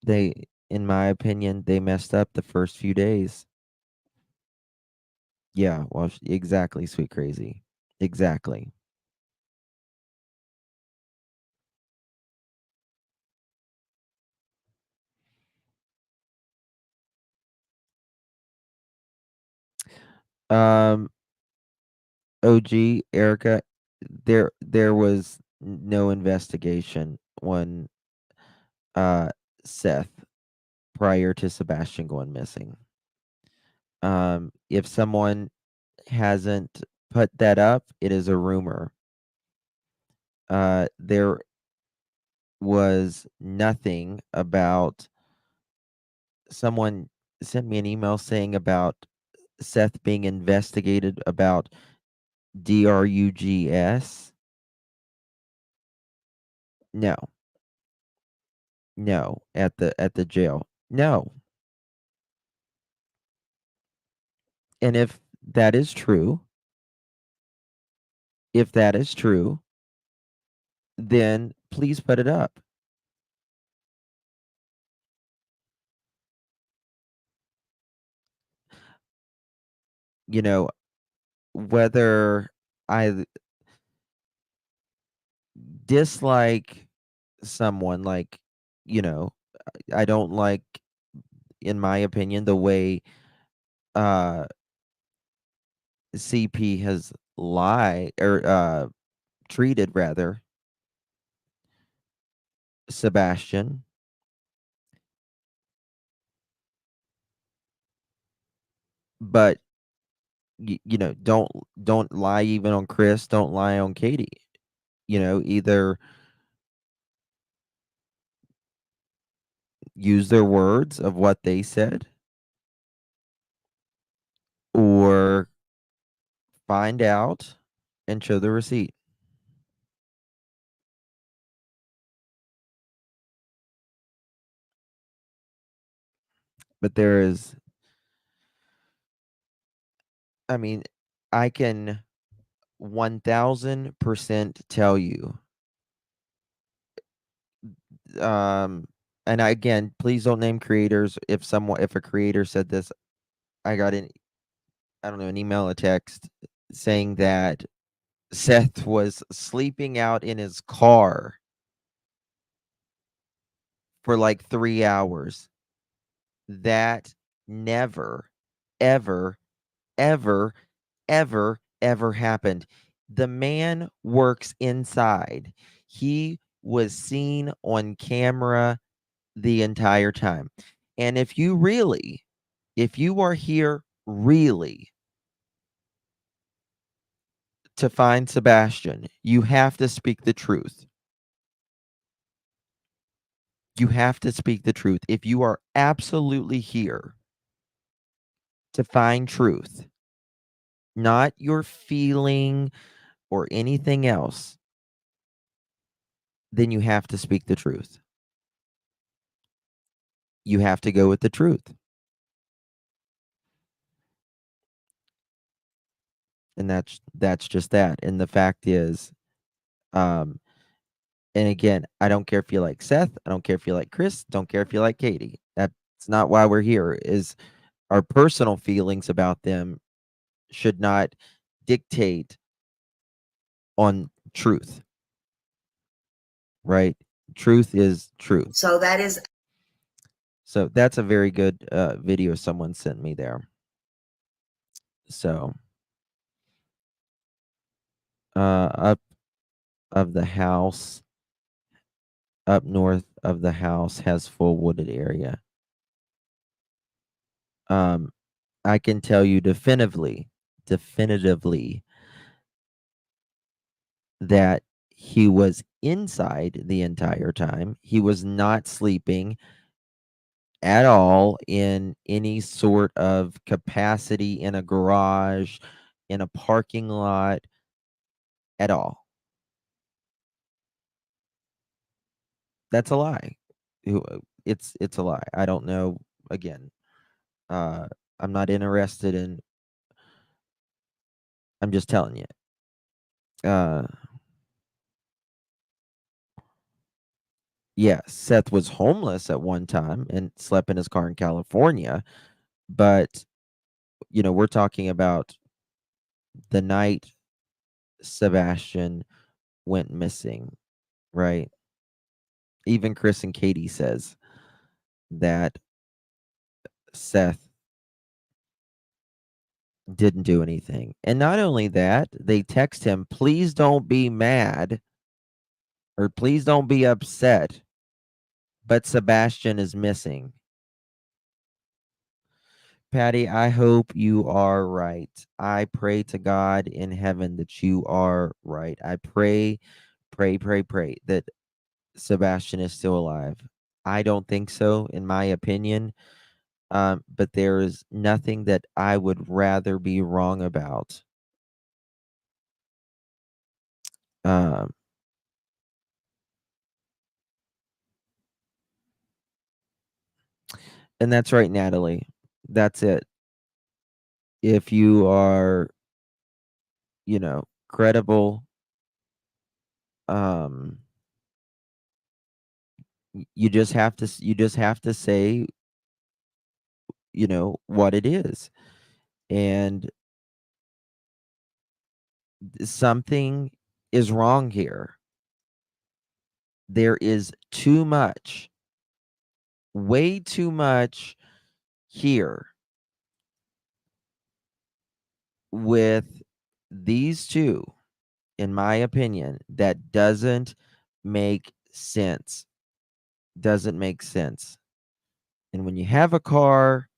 In my opinion, they messed up the first few days. Yeah, well, exactly, sweet crazy. Exactly. Um, OG, Erica, there was no investigation on Seth prior to Sebastian going missing. If someone hasn't put that up, it is a rumor. There was nothing about, someone sent me an email saying about Seth being investigated about drugs. No. No, at the jail. No. And if that is true, then please put it up. Whether I dislike someone, like, I don't like, in my opinion, the way uh CP has lied or treated, rather, Sebastian. but you know, don't lie even on Chris, don't lie on Katie. You know, either use their words of what they said, or find out and show the receipt. But there is, I mean, I can 1000% tell you, and again, please don't name creators. If a creator said this, I got I don't know, an email, a text saying that Seth was sleeping out in his car for like 3 hours. That never, ever, ever, ever happened. The man works inside. He was seen on camera the entire time. And if you are here really to find Sebastian, you have to speak the truth. You have to speak the truth. If you are absolutely here to find truth, not your feeling or anything else, then you have to speak the truth. You have to go with the truth. And that's just that. And the fact is, and again, I don't care if you like Seth, I don't care if you like Chris, don't care if you like Katie. That's not why we're here. Is our personal feelings about them should not dictate on truth. Right? Truth is truth. So that is So that's a very good video someone sent me there. So up of the house, up north of the house has full wooded area. I can tell you definitively that he was inside the entire time. He was not sleeping at all in any sort of capacity in a garage, in a parking lot, at all. That's a lie. It's a lie. I don't know. Again, I'm not interested in. I'm just telling you. Yeah, Seth was homeless at one time and slept in his car in California, but you know, we're talking about the night Sebastian went missing, right? Even Chris and Katie says that Seth didn't do anything. And not only that, they text him, please don't be mad or please don't be upset, but Sebastian is missing. Patty, I hope you are right. I pray to God in heaven that you are right. I pray that Sebastian is still alive. I don't think so, in my opinion. But there is nothing that I would rather be wrong about. Um, and that's right, Natalie. That's it. If you are, you know, credible, you just have to say, you know, what it is. And something is wrong here. There is too much, way too much here with these two, in my opinion, that doesn't make sense. Doesn't make sense. And when you have a car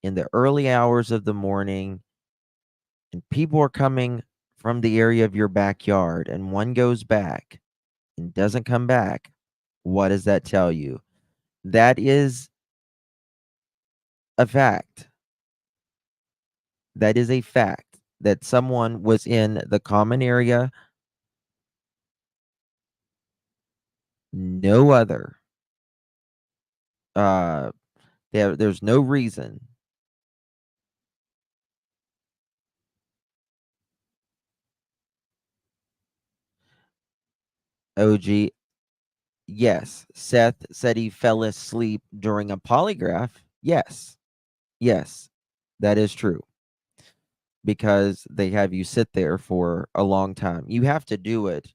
in the early hours of the morning, and people are coming from the area of your backyard, and one goes back and doesn't come back, what does that tell you? That is a fact. That is a fact that someone was in the common area, no other. There's no reason. OG, yes. Seth said he fell asleep during a polygraph. Yes. Yes. That is true. Because they have you sit there for a long time. You have to do it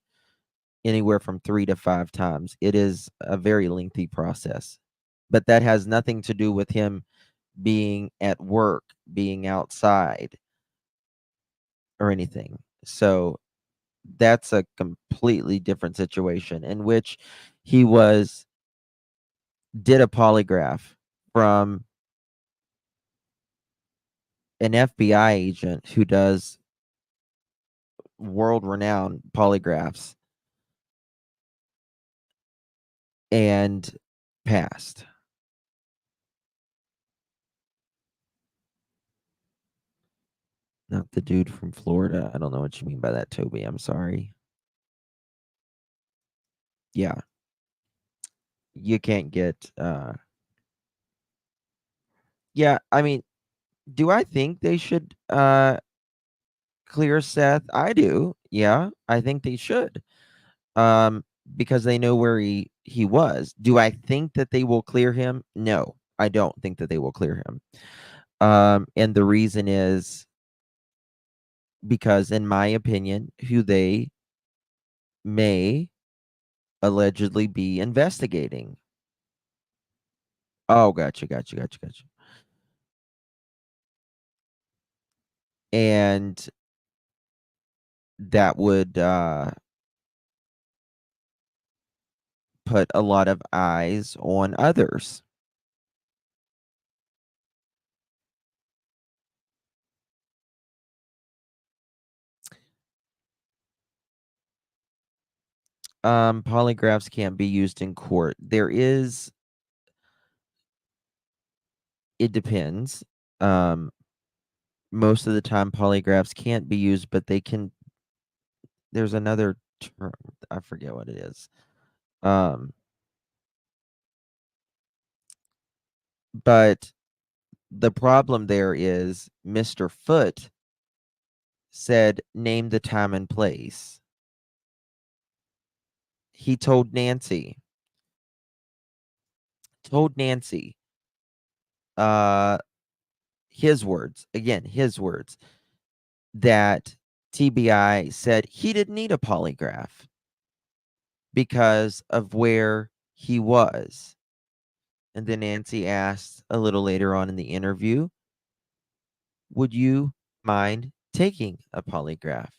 anywhere from 3 to 5 times. It is a very lengthy process. But that has nothing to do with him being at work, being outside, or anything. So that's a completely different situation in which he did a polygraph from an FBI agent who does world-renowned polygraphs and passed. Not the dude from Florida. I don't know what you mean by that, Toby. I'm sorry. Yeah. You can't get yeah, I mean, do I think they should clear Seth? I do. Yeah, I think they should. Because they know where he was. Do I think that they will clear him? No, I don't think that they will clear him. And the reason is because, in my opinion, who they may allegedly be investigating. Oh, gotcha. And that would put a lot of eyes on others. Polygraphs can't be used in court. It depends. Most of the time polygraphs can't be used, but they can. There's another term, I forget what it is. But the problem there is Mr. Foot said, name the time and place. He told Nancy, his words, that TBI said he didn't need a polygraph because of where he was. And then Nancy asked a little later on in the interview, would you mind taking a polygraph?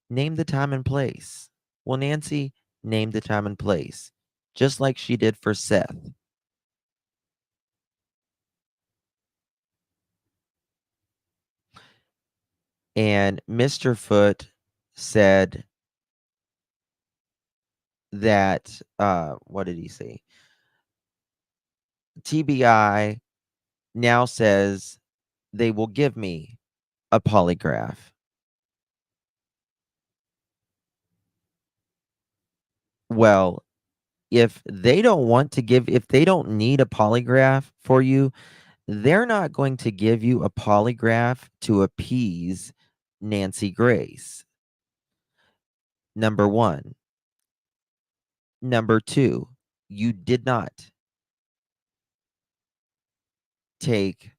Name the time and place. Well, Nancy named the time and place, just like she did for Seth. And Mr. Foot said that, what did he say? TBI now says they will give me a polygraph. Well, if they don't need a polygraph for you, they're not going to give you a polygraph to appease Nancy Grace. Number one. Number two, you did not take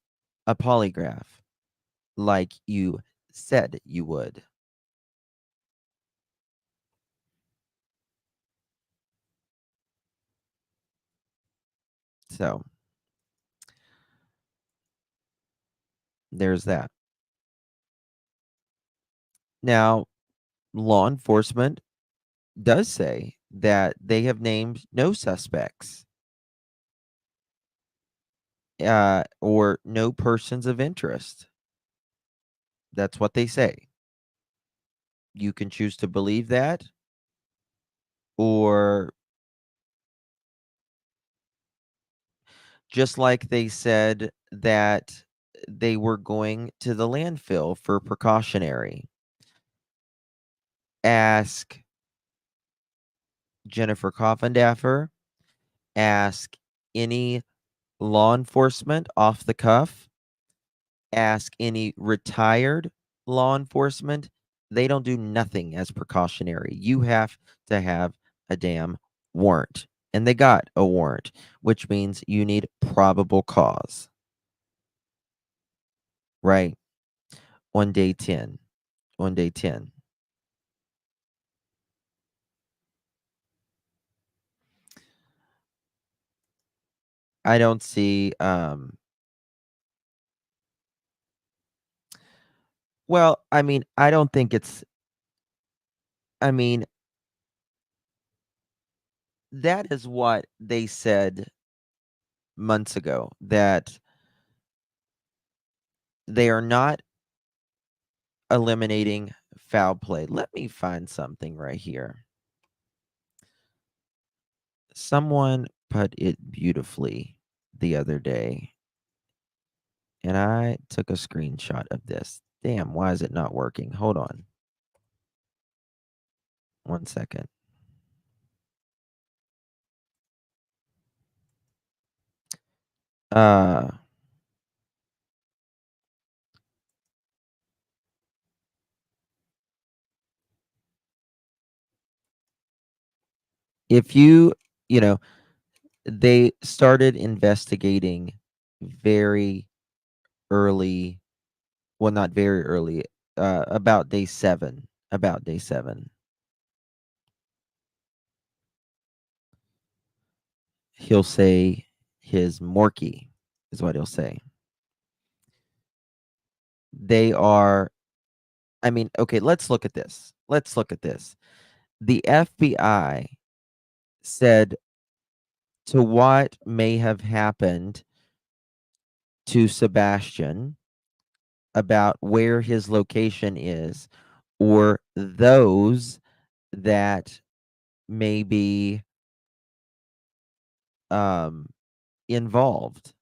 a polygraph like you said you would. So there's that. Now, law enforcement does say that they have named no suspects or no persons of interest. That's what they say. You can choose to believe that, or just like they said that they were going to the landfill for precautionary. Ask Jennifer Coffindaffer, ask any law enforcement off the cuff, ask any retired law enforcement. They don't do nothing as precautionary. You have to have a damn warrant. And they got a warrant, which means you need probable cause. Right? On day 10. On day 10. I don't see well, I mean, I don't think it's I mean, that is what they said months ago, that they are not eliminating foul play. Let me find something right here. Someone put it beautifully the other day, and I took a screenshot of this. Damn, why is it not working? Hold on. 1 second. Uh if you know, they started investigating very early, well, not very early, about day 7, about day 7. He'll say his Morky is what he'll say. They are, I mean, okay, let's look at this. Let's look at this. The FBI said to what may have happened to Sebastian about where his location is, or those that may be involved.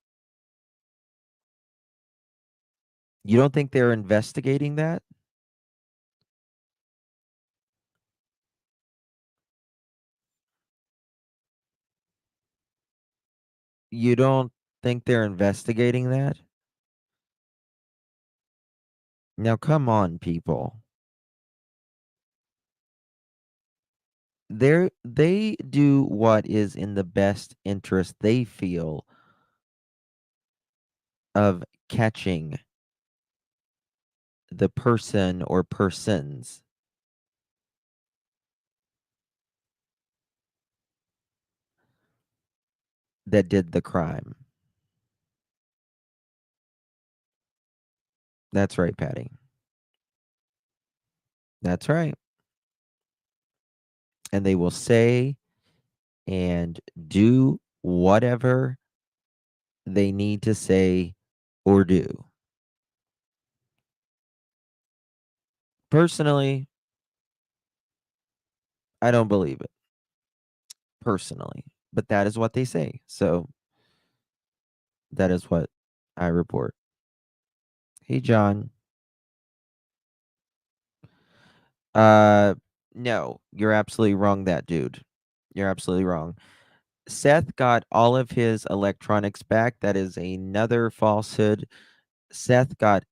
You don't think they're investigating that? You don't think they're investigating that? Now, come on, people. They do what is in the best interest they feel of catching the person or persons that did the crime. That's right, Patty. That's right. And they will say and do whatever they need to say or do. Personally, I don't believe it. Personally. But that is what they say. So that is what I report. Hey, John. No, you're absolutely wrong, that dude. You're absolutely wrong. Seth got all of his electronics back. That is another falsehood. Seth got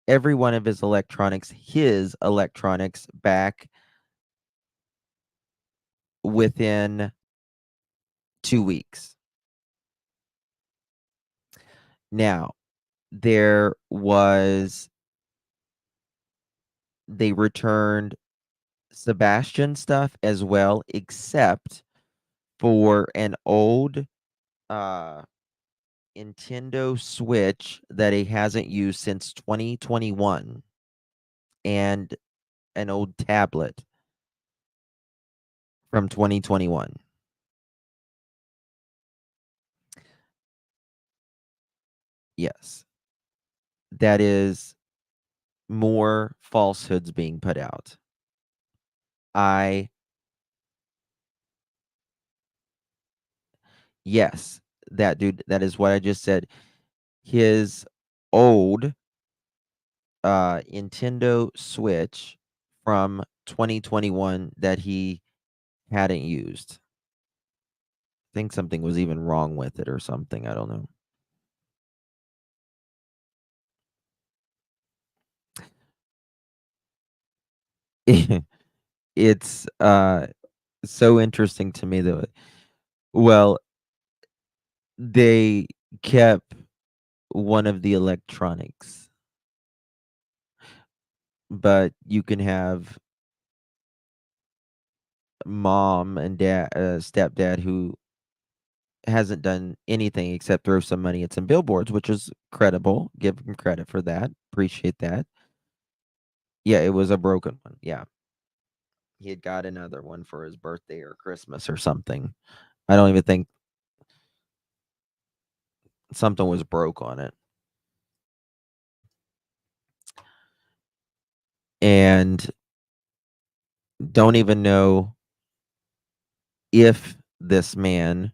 every one of his electronics back within 2 weeks. Now, they returned Sebastian stuff as well, except for an old Nintendo Switch that he hasn't used since 2021, and an old tablet from 2021. Yes. That is more falsehoods being put out. Yes, that dude, that is what I just said. His old Nintendo Switch from 2021 that he hadn't used. I think something was even wrong with it or something. I don't know. It's so interesting to me though. Well, they kept one of the electronics, but you can have mom and dad, stepdad who hasn't done anything except throw some money at some billboards, which is credible. Give him credit for that. Appreciate that. Yeah, it was a broken one. Yeah. He had got another one for his birthday or Christmas or something. I don't even think something was broke on it. And don't even know if this man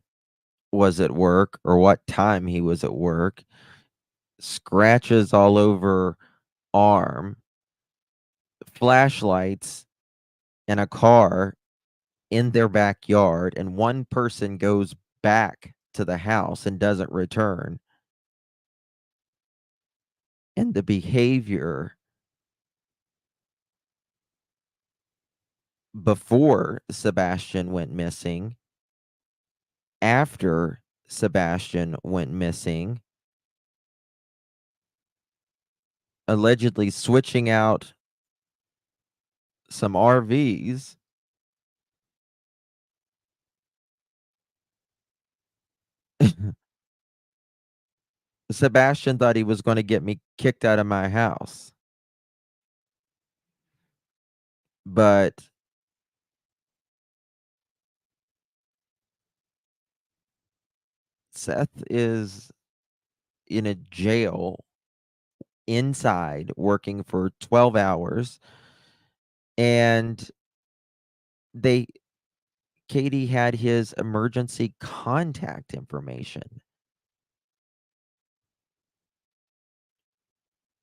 was at work or what time he was at work. Scratches all over arm, flashlights, and a car in their backyard, and one person goes back to the house and doesn't return. And the behavior before Sebastian went missing, after Sebastian went missing, allegedly switching out some RVs. Sebastian thought he was going to get me kicked out of my house. But Seth is in a jail inside working for 12 hours, and Katie had his emergency contact information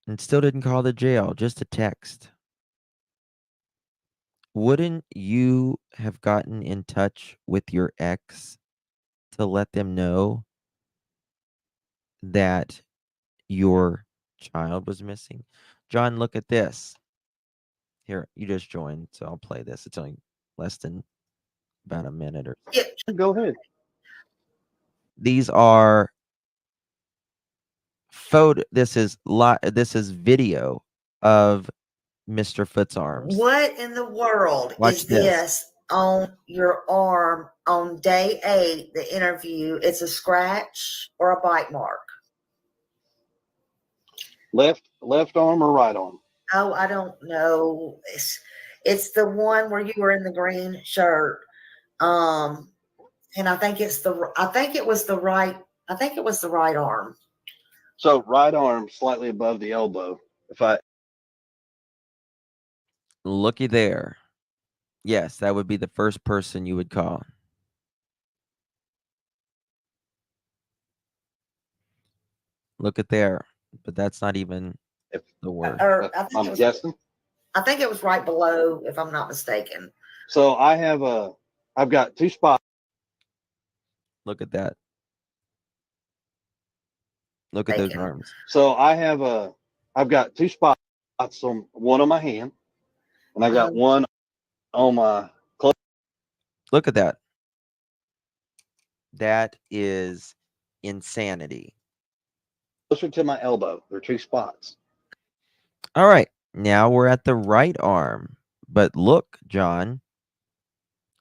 and still didn't call the jail, just a text. Wouldn't you have gotten in touch with your ex to let them know that your child was missing? John, look at this. Here, you just joined, so I'll play this. It's only less than about a minute or so. Yeah. Go ahead. These are this is video of Mr. Foot's arms. What in the world Watch is this. this on your arm on day 8, the interview? It's a scratch or a bite mark? Left arm or right arm? Oh, I don't know. It's the one where you were in the green shirt. And I think it was the right arm. So right arm slightly above the elbow. Looky there. Yes, that would be the first person you would call. Look at there. But that's not even the word. I'm guessing. I think it was right below, if I'm not mistaken. So I've got 2 spots. Look at that. Look at those arms. So I've got 2 spots on one on my hand, and I got one on my close. Look at that. That is insanity. Closer to my elbow. There are 2 spots. All right. Now we're at the right arm. But look, John,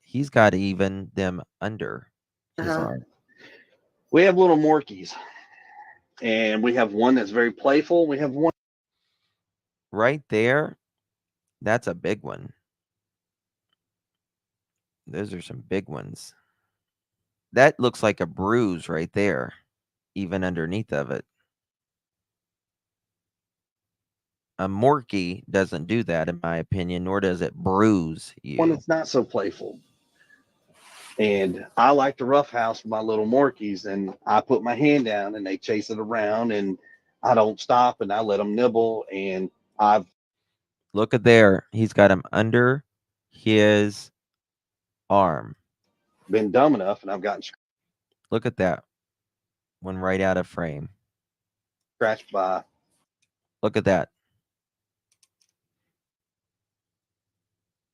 he's got even them under his arm. We have little Morkies. And we have one that's very playful. We have one right there. That's a big one. Those are some big ones. That looks like a bruise right there, even underneath of it. A Morkie doesn't do that, in my opinion, nor does it bruise One you. that's not so playful. And I like to roughhouse my little Morkies, and I put my hand down and they chase it around, and I don't stop and I let them nibble. And I've Look at there. He's got him under his arm. been dumb enough, and I've gotten Look at that. One right out of frame. scratched by. Look at that.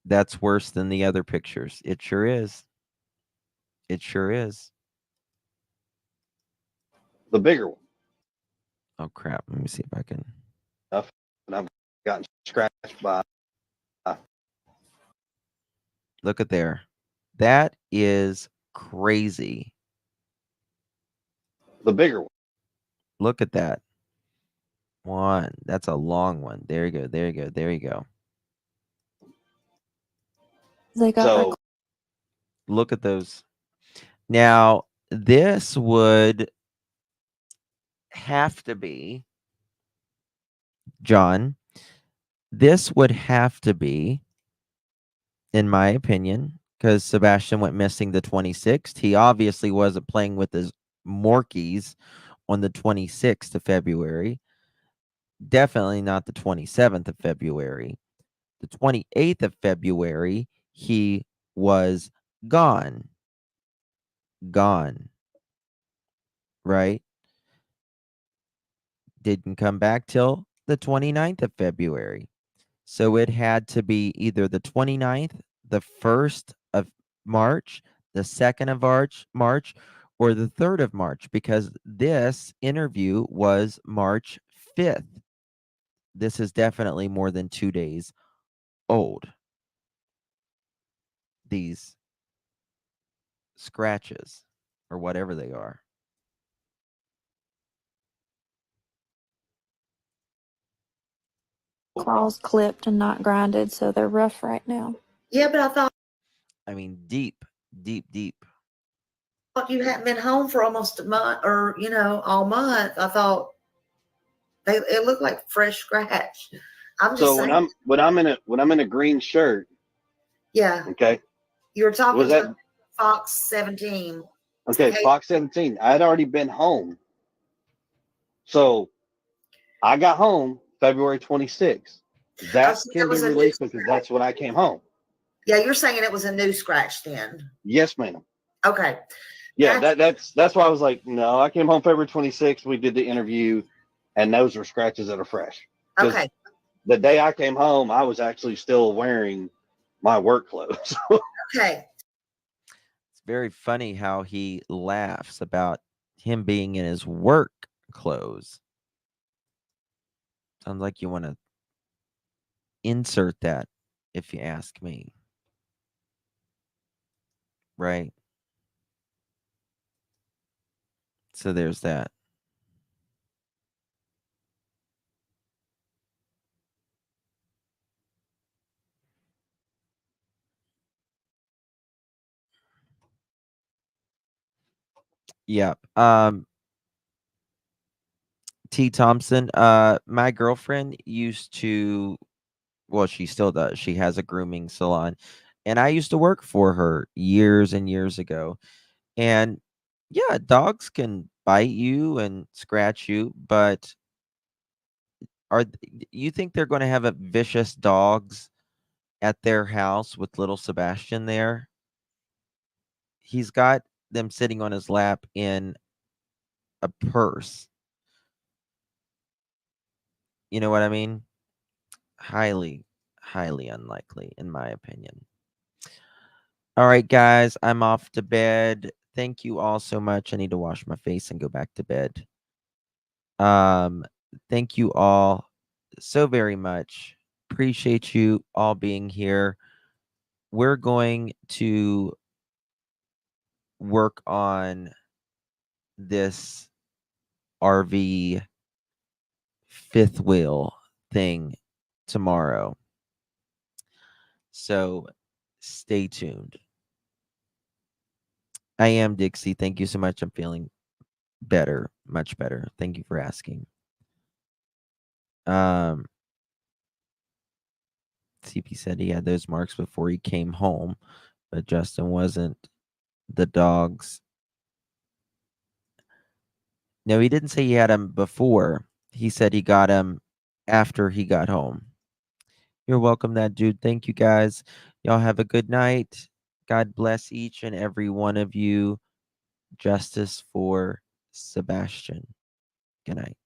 That's worse than the other pictures. It sure is. It sure is. The bigger one. Oh, crap. Let me see if I can. And I've gotten scratched by. Look at there. That is crazy. The bigger one. Look at that. One. That's a long one. There you go. There you go. There you go. They got So Look at those. Now, this would have to be, John, this would have to be, in my opinion, because Sebastian went missing the 26th. He obviously wasn't playing with his Morkies on the 26th of February. Definitely not the 27th of February. The 28th of February, he was gone. Gone. Right? Didn't come back till the 29th of February. So it had to be either the 29th, the 1st of March, the 2nd of March, or the 3rd of March, because this interview was March 5th. This is definitely more than 2 days old. These scratches, or whatever they are. claws clipped and not grinded, so they're rough right now. Yeah, but I thought I mean, deep, deep, deep. you hadn't been home for almost a month, or all month. I thought it looked like fresh scratch. I'm just so saying. when I'm in a green shirt, Yeah, okay. you were talking Was to that Fox 17. okay? Hey. Fox 17. I had already been home. So I got home February 26th. That So can that be was a new released because scratch. that's when I came home. Yeah, you're saying it was a new scratch then. Yes, ma'am. Okay. Yeah, that's why I was like, no, I came home February 26th. We did the interview, and those are scratches that are fresh. Okay. The day I came home, I was actually still wearing my work clothes. Okay. It's very funny how he laughs about him being in his work clothes. Sounds like you want to insert that, if you ask me. Right? So there's that. Yeah. T. Thompson, my girlfriend used to, well, she still does. She has a grooming salon, and I used to work for her years and years ago. And yeah, dogs can bite you and scratch you, but you think they're going to have a vicious dogs at their house with little Sebastian there? He's got them sitting on his lap in a purse. You know what I mean? Highly, highly unlikely, in my opinion. All right, guys, I'm off to bed. Thank you all so much. I need to wash my face and go back to bed. Thank you all so very much. Appreciate you all being here. We're going to work on this RV fifth wheel thing tomorrow. So stay tuned. I am Dixie. Thank you so much. I'm feeling better, much better. Thank you for asking. CP said he had those marks before he came home, but Justin wasn't the dog's. No, he didn't say he had them before. He said he got them after he got home. You're welcome, that dude. Thank you, guys. Y'all have a good night. God bless each and every one of you. Justice for Sebastian. Good night.